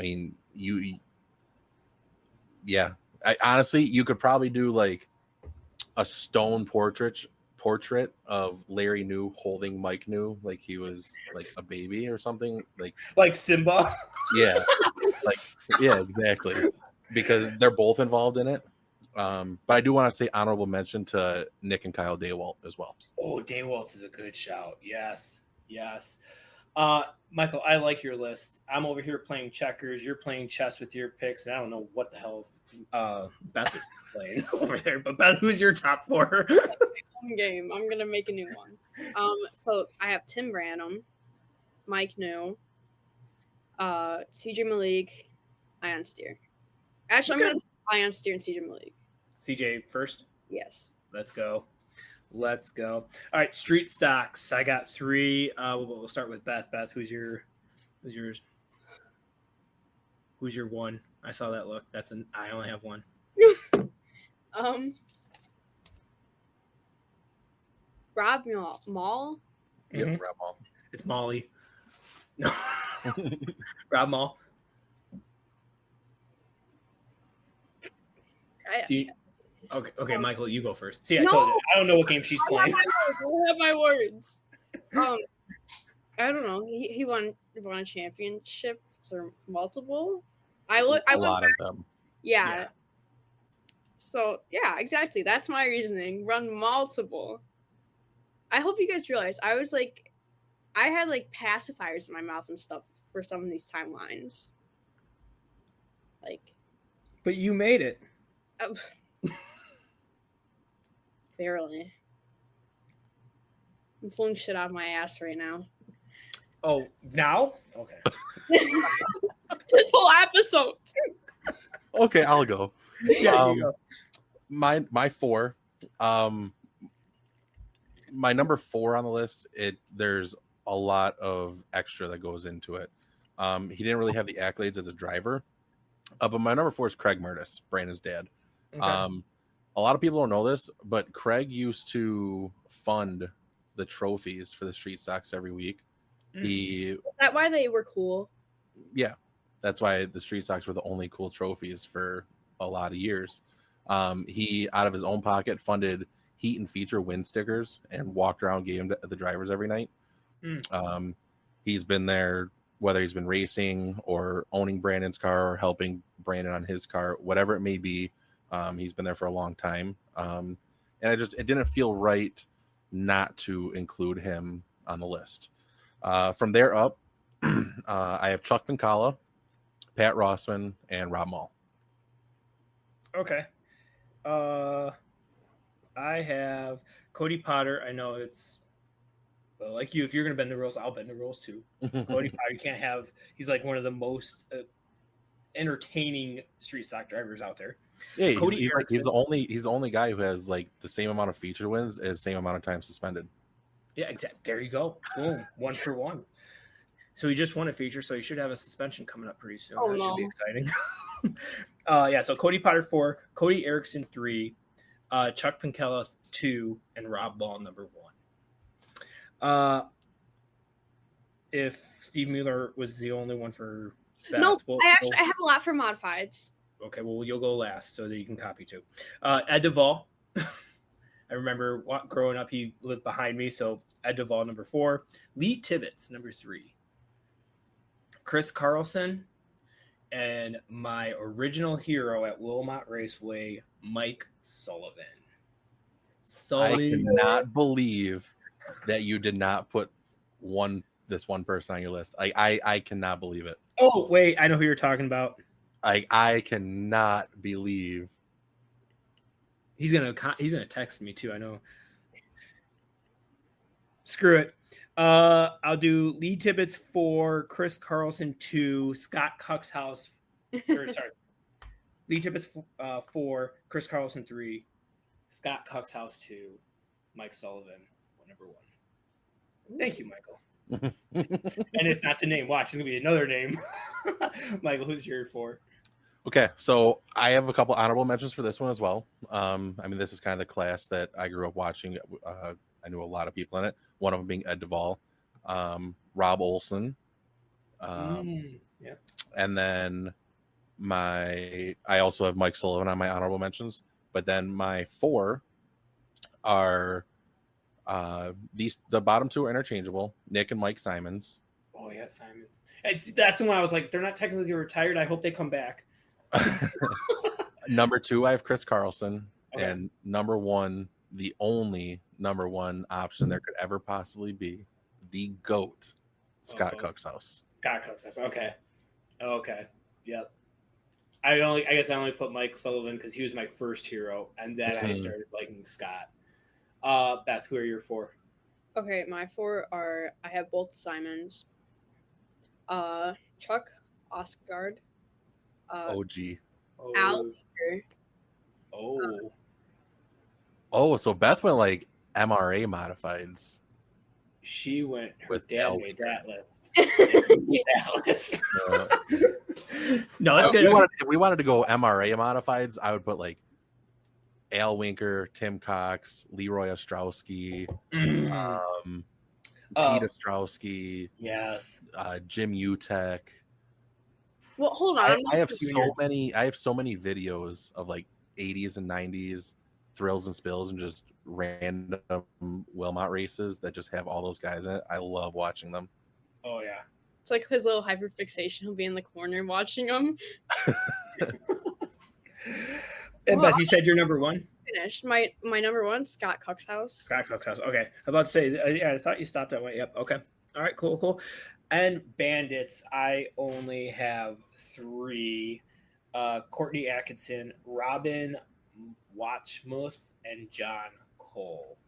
mean, honestly, you could probably do like a stone portrait portrait of Larry New holding Mike New like he was like a baby or something. Like Simba. Yeah, yeah, exactly. Because they're both involved in it. But I do want to say honorable mention to Nick and Kyle Daywalt as well. Oh, Daywaltz is a good shout. Yes. Michael, I like your list. I'm over here playing checkers. You're playing chess with your picks, and I don't know what the hell Beth is playing over there. But Beth, who's your top 4? Game. I'm gonna make a new one. So I have Tim Branham, Mike New, CJ Malik, Ion Steer. Actually, I'm gonna put Ion Steer and CJ Malik. CJ first. Yes. Let's go. All right, street stocks. I got 3. We'll start with Beth. Beth, who's yours? Who's your one? I saw that look. I only have one. Rob Mall. Yep, Rob Mall. It's Molly. No. Rob Mall. Okay, Michael, you go first. See, I told you. I don't know what game she's playing. I have my words. I don't know. He won a championship or multiple. I a lot of them. Yeah. So yeah, exactly. That's my reasoning. Run multiple. I hope you guys realize I had like pacifiers in my mouth and stuff for some of these timelines. But you made it. Barely. I'm pulling shit out of my ass right now. Oh, now? Okay. This whole episode. Okay, I'll go. Yeah, you go. My 4. My number 4 on the list. There's a lot of extra that goes into it. He didn't really have the accolades as a driver, but my number 4 is Craig Murtis, Brandon's dad. Okay. A lot of people don't know this, but Craig used to fund the trophies for the street stocks every week. Is that why they were cool? Yeah, that's why the street stocks were the only cool trophies for a lot of years. He, out of his own pocket, funded heat and feature win stickers and walked around gave them to the drivers every night. He's been there, whether he's been racing or owning Brandon's car or helping Brandon on his car, whatever it may be. He's been there for a long time. And it didn't feel right not to include him on the list. From there up, I have Chuck Pincala, Pat Rossman, and Rob Mall. Okay. I have Cody Potter. I know it's like you. If you're going to bend the rules, I'll bend the rules too. Cody Potter, you can't have. He's like one of the most entertaining street stock drivers out there. Yeah, he's the only guy who has like the same amount of feature wins as same amount of time suspended. Yeah, exactly. There you go. Boom, 1 for 1. So he just won a feature, so he should have a suspension coming up pretty soon. That should be exciting. Yeah. So Cody Potter 4, Cody Erickson 3, Chuck Pincala 2, and Rob Ball number 1. If Steve Mueller was the only one for Beth, no, I have a lot for modifieds. Okay, well, you'll go last so that you can copy too. Ed Duvall. I remember growing up, he lived behind me. So Ed Duvall, number 4. Lee Tibbetts, number 3. Chris Carlson. And my original hero at Wilmot Raceway, Mike Sullivan. I cannot believe that you did not put this one person on your list. I cannot believe it. Oh, wait. I know who you're talking about. I cannot believe. He's gonna text me too. I know. Screw it. I'll do Lee Tibbetts 4, Chris Carlson 2, Scott Cuxhouse. Lee Tibbetts 4, Chris Carlson 3, Scott Cuxhouse 2, Mike Sullivan number 1. Thank you, Michael. And it's not the name. Watch, it's gonna be another name. Michael, who's your 4? Okay, so I have a couple honorable mentions for this one as well. I mean, this is kind of the class that I grew up watching. I knew a lot of people in it. One of them being Ed Duvall, Rob Olson, and then I also have Mike Sullivan on my honorable mentions. But then my 4 are The bottom two are interchangeable. Nick and Mike Simons. Oh yeah, Simons. That's when I was like, they're not technically retired. I hope they come back. Number 2, I have Chris Carlson. Okay. And number 1, the only number 1 option there could ever possibly be, the GOAT, Scott Cookshouse. Scott Cookshouse. Okay. Yep. I guess I only put Mike Sullivan because he was my first hero, and then I started liking Scott. Beth, who are your 4? Okay, my 4 are, I have both Simons. Chuck Osgaard. OG. Al. So Beth went like MRA modifieds. She went. Her With dad Al. made that list. No, it's good. If we wanted to go MRA modifieds, I would put like Al Winker, Tim Cox, Leroy Ostrowski, Pete Ostrowski, Yes. Jim Utek. Well, hold on. I have so many videos of like 80s and 90s thrills and spills and just random Wilmot races that just have all those guys in it. I love watching them. Oh yeah. It's like his little hyperfixation. He'll be in the corner watching them. And Beth, you said your number 1? Finished. My number 1, Scott Cookshouse. Scott Cookshouse. Okay. I'm about to say, I thought you stopped that way. Yep. Okay. All right. Cool. And Bandits, I only have 3. Courtney Atkinson, Robin Watchmuth, and John Cole.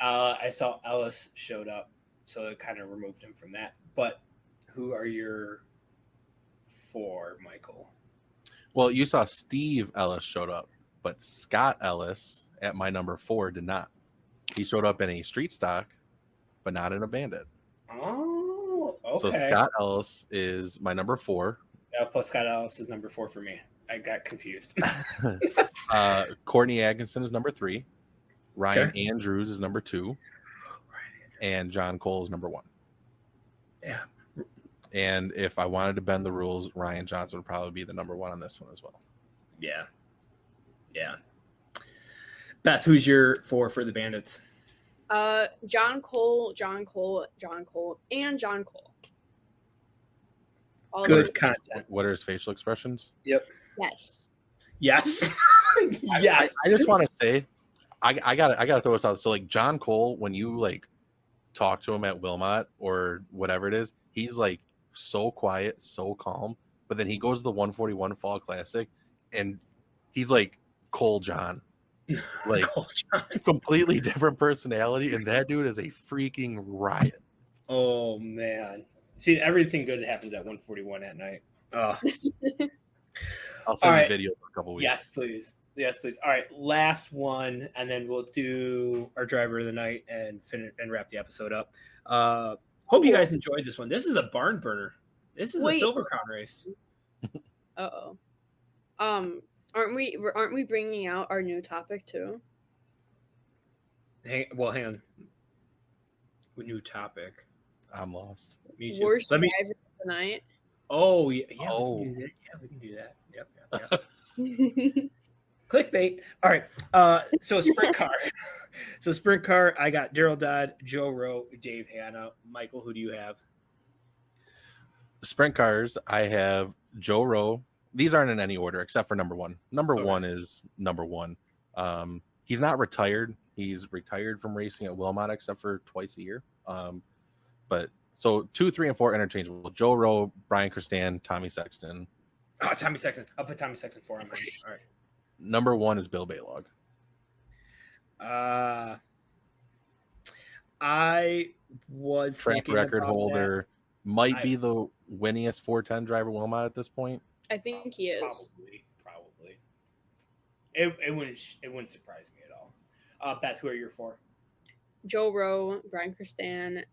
I saw Ellis showed up, so it kind of removed him from that. But who are your 4, Michael? Well, you saw Steve Ellis showed up, but Scott Ellis at my number 4 did not. He showed up in a street stock, but not in a Bandit. Oh, okay. So Scott Ellis is my number 4. I'll put Scott Ellis is number 4 for me. I got confused. Courtney Atkinson is number 3. Ryan Okay. Andrews is number 2. And John Cole is number 1. Yeah. And if I wanted to bend the rules, Ryan Johnson would probably be the number 1 on this one as well. Yeah. Beth, who's your 4 for the Bandits? John Cole, and John Cole. All Good of them. content. What are his facial expressions? Yep. Yes. Yes. Yes. I just want to say, I gotta throw this out. So like John Cole, when you like talk to him at Wilmot or whatever it is, he's like so quiet, so calm. But then he goes to the 141 Fall Classic, and he's like Cole John, like Cole John. completely different personality. And that dude is a freaking riot. Oh man. See, everything good happens at 141 at night. Oh. I'll send All you right. videos in a couple weeks. Yes, please. All right, last one, and then we'll do our driver of the night and finish and wrap the episode up. Hope you guys enjoyed this one. This is a barn burner. This is a Silver Crown race. Uh-oh. Aren't we bringing out our new topic too? Hang on. New topic. I'm lost. Me too. Worst driver of the night. Oh yeah. Oh. We can do that. Yep. Clickbait. All right. So sprint car. I got Daryl Dodd, Joe Rowe, Dave Hanna. Michael, who do you have? Sprint cars, I have Joe Rowe. These aren't in any order except for number 1. Number 1 is number 1. He's not retired. He's retired from racing at Wilmot except for twice a year. But so 2, 3, and 4 interchangeable. Joe Rowe, Brian Christan, Tommy Sexton. Oh, Tommy Sexton. I'll put Tommy Sexton 4 on mine. All right. Number 1 is Bill Baylog. I was track record holder. Might be the winningest 410 driver Wilmot at this point. I think he is. Probably. It wouldn't surprise me at all. Beth, who are your 4? Joe Rowe, Brian Christan,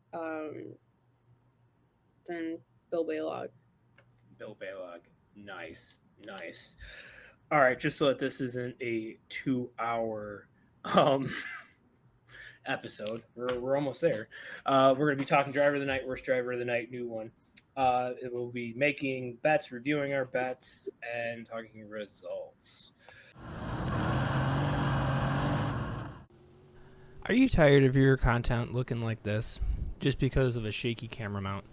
then Bill Baylog. Bill Baylog. Nice. All right, just so that this isn't a 2-hour episode, we're almost there. We're going to be talking driver of the night, worst driver of the night, new one. It will be making bets, reviewing our bets, and talking results. Are you tired of your content looking like this just because of a shaky camera mount?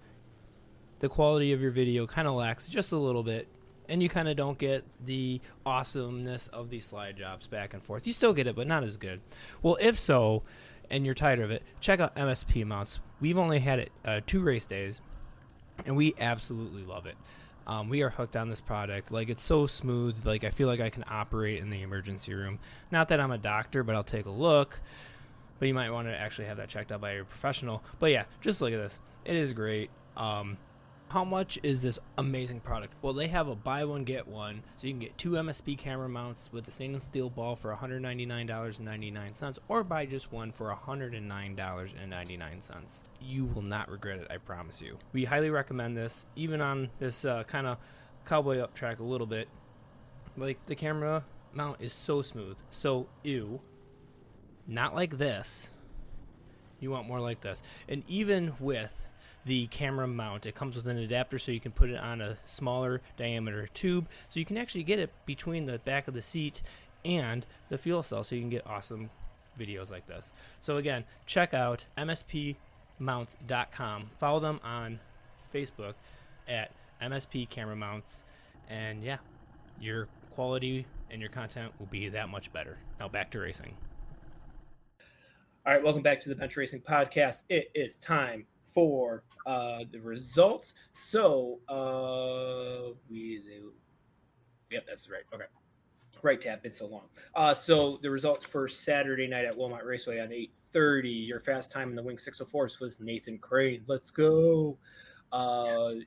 The quality of your video kind of lacks just a little bit, and you kind of don't get the awesomeness of these slide jobs back and forth. You still get it, but not as good. Well, if so, and you're tired of it, check out MSP mounts. We've only had it 2 race days, and we absolutely love it. We are hooked on this product. Like, it's so smooth. Like, I feel like I can operate in the emergency room. Not that I'm a doctor, but I'll take a look. But you might want to actually have that checked out by your professional. But yeah, just look at this. It is great. How much is this amazing product? Well, they have a buy one, get one. So you can get 2 MSP camera mounts with the stainless steel ball for $199.99, or buy just one for $109.99. You will not regret it, I promise you. We highly recommend this, even on this kind of cowboy up track a little bit. Like, the camera mount is so smooth. So, ew. Not like this. You want more like this. And even with the camera mount, it comes with an adapter so you can put it on a smaller diameter tube, so you can actually get it between the back of the seat and the fuel cell, so you can get awesome videos like this. So again, check out mspmounts.com. Follow them on Facebook at MSP Camera Mounts, and yeah, your quality and your content will be that much better. Now back to racing. All right, welcome back to the Bench Racing Podcast. It is time for the results. So yep, that's right. Okay, right tab. Been so long. So the results for Saturday night at Wilmot Raceway on 8:30. Your fast time in the Wing 604s was Nathan Crane. Let's go.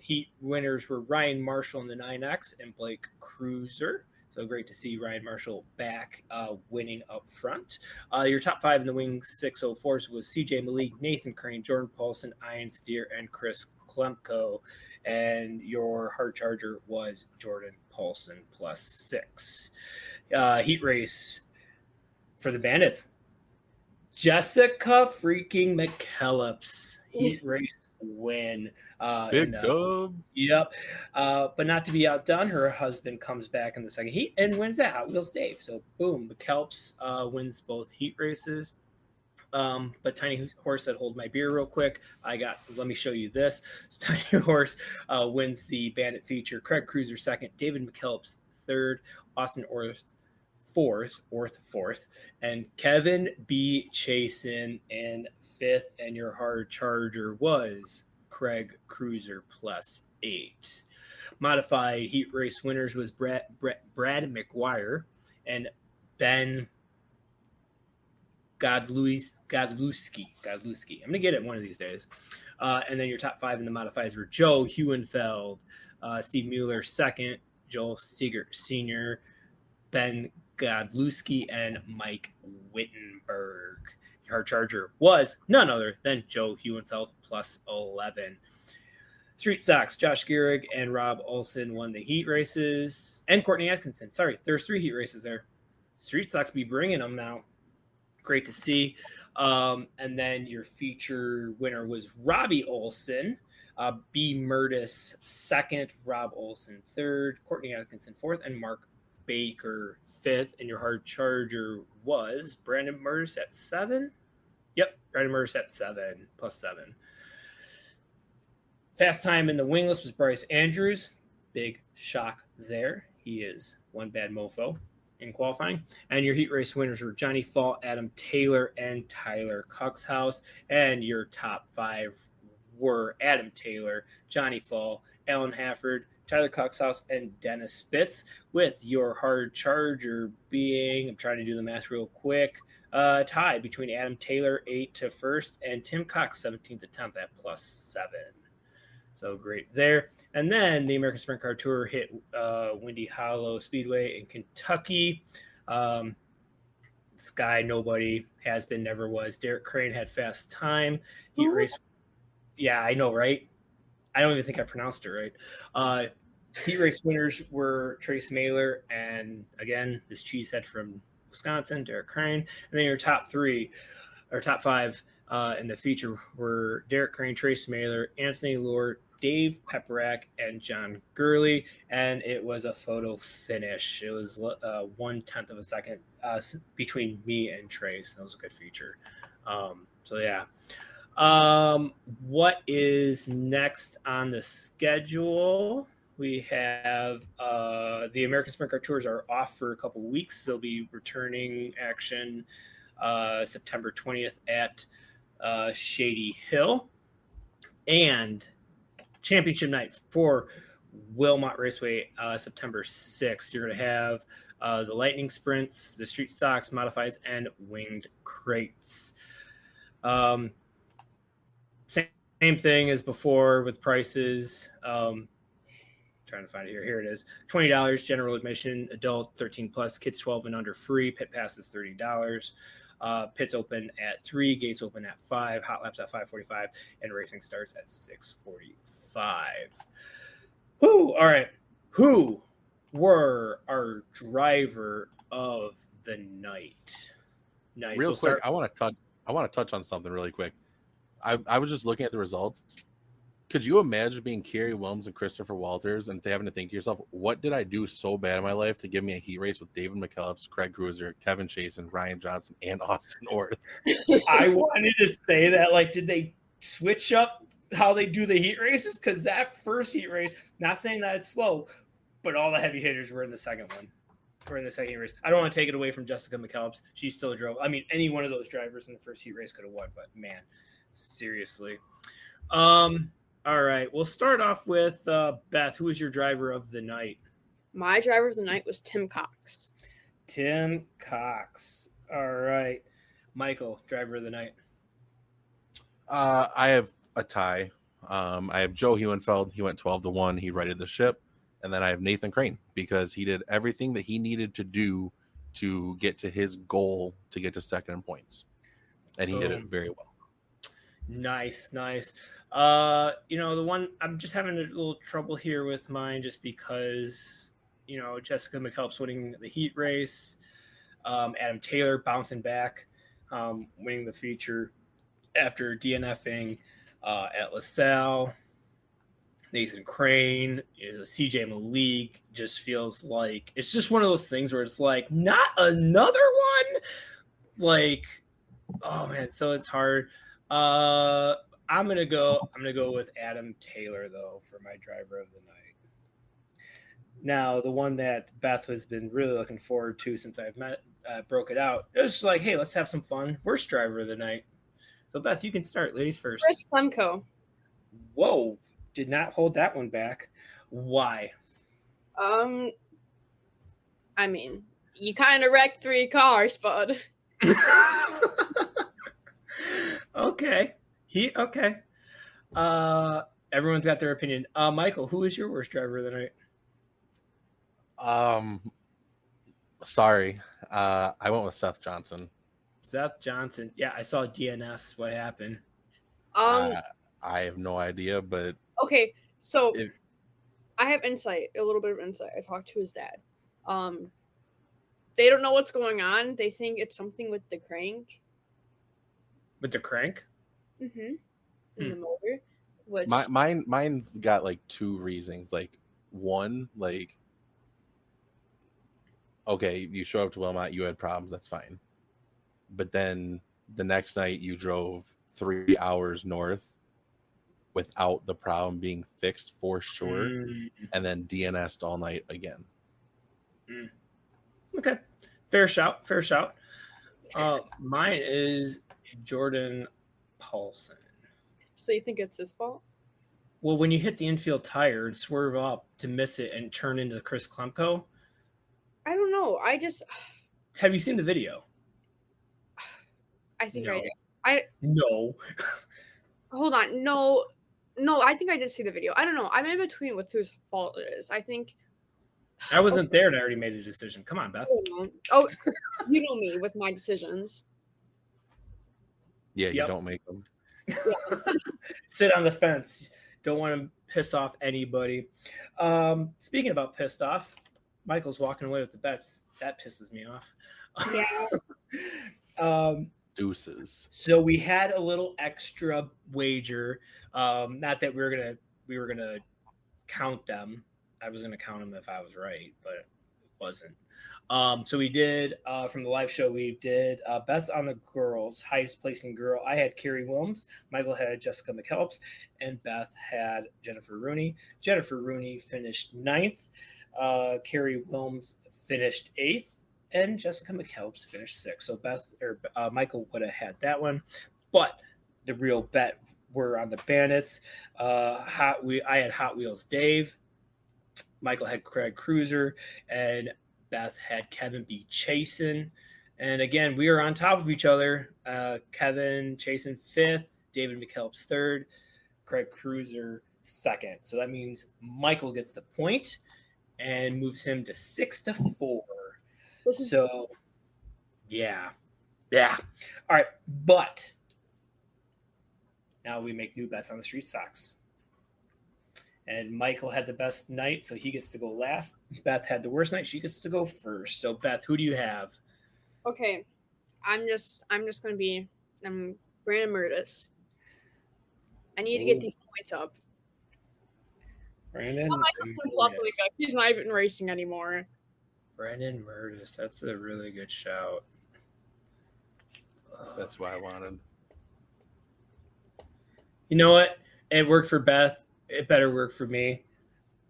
Heat winners were Ryan Marshall in the 9X and Blake Cruiser. So great to see Ryan Marshall back winning up front. Your top 5 in the Wing 604s was CJ Malik, Nathan Crane, Jordan Paulson, Ian Steer, and Chris Klemko. And your hard charger was Jordan Paulson +6. Heat race for the Bandits. Jessica freaking McKellips. Heat race win. Big dub. Yep. But not to be outdone, her husband comes back in the second heat and wins that Hot Wheels Dave. So boom, McKellips wins both heat races. But Tiny Horse said, hold my beer real quick. Let me show you this. So Tiny Horse wins the Bandit feature. Craig Cruiser second, David McKellips third, Austin Orth fourth, and Kevin B. Chasen in fifth. And your hard charger was Craig Cruiser +8. Modified heat race winners was Brad McGuire and Ben Godlewski. I'm going to get it one of these days. And then your top 5 in the modifieds were Joe Huenfeld, Steve Mueller second, Joel Siegert Sr., Ben Godlewski, and Mike Wittenberg. Your charger was none other than Joe Huenfeld +11. Street Stocks, Josh Gehrig and Rob Olson won the heat races. And Courtney Atkinson. Sorry, there's 3 heat races there. Street Stocks be bringing them now. Great to see. And then your feature winner was Robbie Olson. B. Murtis second, Rob Olson third, Courtney Atkinson fourth, and Mark Baker fifth. And your hard charger was Brandon Murtis at 7. Yep, Brandon Murtis at 7 +7. Fast time in the wingless was Bryce Andrews. Big shock there. He is one bad mofo in qualifying. And your heat race winners were Johnny Fall, Adam Taylor, and Tyler Cuxhouse. And your top 5 were Adam Taylor, Johnny Fall, Alan Hafford, Tyler Cuxhouse, and Dennis Spitz, with your hard charger being, I'm trying to do the math real quick, tied between Adam Taylor 8 to 1st and Tim Cox 17th to 10th at +7. So great there. And then the American Sprint Car Tour hit Windy Hollow Speedway in Kentucky. This guy, nobody has been, never was. Derek Crane had fast time. Heat race. Yeah, I know, right? I don't even think I pronounced it right. Heat race winners were Trace Mailer and, again, this cheesehead from Wisconsin, Derek Crane. And then your top 5 in the feature were Derek Crane, Trace Mailer, Anthony Lord, Dave Peperak and John Gurley, and it was a photo finish. It was 1/10 of a second between me and Trace. That was a good feature. So yeah. What is next on the schedule? We have the American Sprint Car Tours are off for a couple weeks. They'll be returning action September 20th at Shady Hill. And championship night for Wilmot Raceway, September 6th. You're going to have the lightning sprints, the street stocks, modifieds, and winged crates. Same thing as before with prices. Trying to find it here. Here it is. $20 general admission, adult 13 plus, kids 12 and under free. Pit pass is $30. Pits open at 3, gates open at 5, hot laps at 5:45, and racing starts at 6:45. Who? All right. Who were our driver of the night? Nice. Real quick, I want to touch on something really quick. I was just looking at the results. Could you imagine being Kerry Wilms and Christopher Walters and having to think to yourself, what did I do so bad in my life to give me a heat race with David McKellips, Craig Cruiser, Kevin Chasen, Ryan Johnson, and Austin Orth? I wanted to say that, like, did they switch up how they do the heat races? Because that first heat race, not saying that it's slow, but all the heavy hitters were in the second one. Or in the second heat race. I don't want to take it away from Jessica McKellips. She still drove. I mean, any one of those drivers in the first heat race could have won, but man, seriously. All right, we'll start off with Beth. Who was your driver of the night? My driver of the night was Tim Cox. Tim Cox. All right. Michael, driver of the night. I have a tie. I have Joe Hewenfeld. He went 12-1. He righted the ship. And then I have Nathan Crane because he did everything that he needed to do to get to his goal to get to second in points. And he did it very well. Nice. The one I'm just having a little trouble here with mine just because, Jessica McKellips winning the heat race, Adam Taylor bouncing back, winning the feature after DNFing at LaSalle. Nathan Crane, CJ Malik just feels like it's just one of those things where it's like not another one. Like, oh man, so it's hard. I'm gonna go with Adam Taylor though for my driver of the night. Now, the one that Beth has been really looking forward to since I've broke it out. It was just like, hey, let's have some fun. Worst driver of the night. So Beth, you can start. Ladies first. Chris Klemko. Whoa, did not hold that one back. Why? I mean, you kind of wrecked 3 cars, bud. Okay. Everyone's got their opinion. Michael, who is your worst driver of the night? Sorry. I went with Seth Johnson. Seth Johnson. Yeah, I saw DNS. What happened? I have no idea, but okay, so I have insight, a little bit of insight. I talked to his dad. They don't know what's going on. They think it's something with the crank. With the crank? Mm-hmm. In the motor. Which mine's got like 2 reasons. Like, one, like, okay, you show up to Wilmot, you had problems, that's fine. But then the next night you drove 3 hours north without the problem being fixed for sure, and then DNS'd all night again. Okay. Fair shout. Mine is Jordan Paulson. So you think it's his fault? Well, when you hit the infield tire and swerve up to miss it and turn into Chris Klemko. I don't know. Have you seen the video? I think No. I did. No. Hold on. No, I think I did see the video. I don't know. I'm in between with whose fault it is. I think I wasn't there and I already made a decision. Come on, Beth. Oh, you know me with my decisions. Yeah, Yep. You don't make them. Sit on the fence. Don't want to piss off anybody. Speaking about pissed off, Michael's walking away with the bets. That pisses me off. Yeah. Deuces. So we had a little extra wager. Not that we were going to we were gonna count them. I was gonna count them if I was right, but it wasn't. So we did from the live show. We did Beth's on the girls, highest placing girl. I had Carrie Wilms, Michael had Jessica McKelps, and Beth had Jennifer Rooney. Jennifer Rooney finished 9th. Carrie Wilms finished 8th, and Jessica McKelps finished 6th. So Beth or Michael would have had that one, but the real bet were on the Bandits. I had Hot Wheels Dave. Michael had Craig Cruiser, and Beth had Kevin B. Chasen. And again, we are on top of each other. Kevin Chasen 5th, David McKelps 3rd, Craig Cruiser 2nd. So that means Michael gets the point and moves him to 6-4. So, yeah. All right, but now we make new bets on the street stocks. And Michael had the best night, so he gets to go last. Beth had the worst night; she gets to go first. So, Beth, who do you have? Okay, I'm just gonna be Brandon Murtis. I need to get these points up. Brandon. He's not even racing anymore. Brandon Murtis. That's a really good shout. That's what I wanted. You know what? It worked for Beth. It better work for me.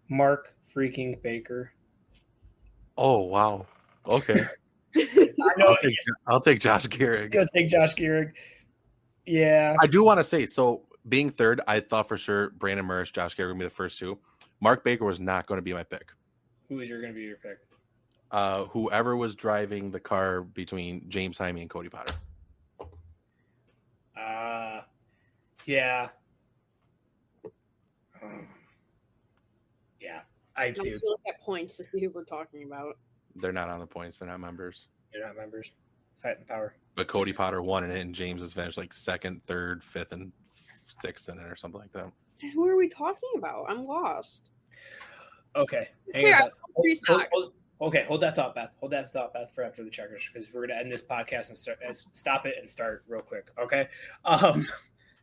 Mark freaking Baker. Oh, wow. Okay. I'll take Josh Gehrig. You'll take Josh Gehrig. Yeah. I do want to say, so being third, I thought for sure Brandon Murray, Josh Gehrig would be the first two. Mark Baker was not going to be my pick. Who is going to be your pick? Whoever was driving the car between James Hyme and Cody Potter. Yeah. Yeah. I see. Look at points to see who we're talking about. They're not on the points. They're not members. They're not members. Fight and power. But Cody Potter won it, and James has finished like 2nd, 3rd, 5th, and 6th in it or something like that. Who are we talking about? I'm lost. Okay. Okay, hold that thought, Beth. Hold that thought, Beth, for after the checkers, because we're gonna end this podcast and stop it and start real quick. Okay.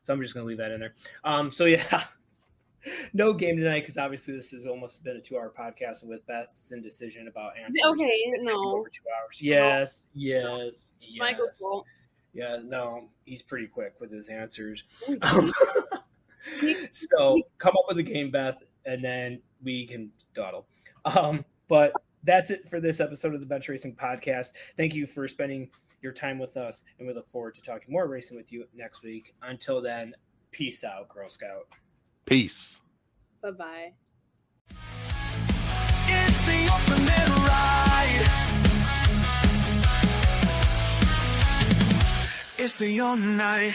So I'm just gonna leave that in there. So yeah, no game tonight because obviously this has almost been a 2-hour podcast with Beth's indecision about answers. Okay, it's no. over 2 hours. Yes. Michael's fault. Yeah, no, he's pretty quick with his answers. So come up with a game, Beth, and then we can dawdle. But that's it for this episode of the Bench Racing Podcast. Thank you for spending your time with us, and we look forward to talking more racing with you next week. Until then, peace out, Girl Scout. Peace. Bye-bye. It's the ultimate ride. It's the all night.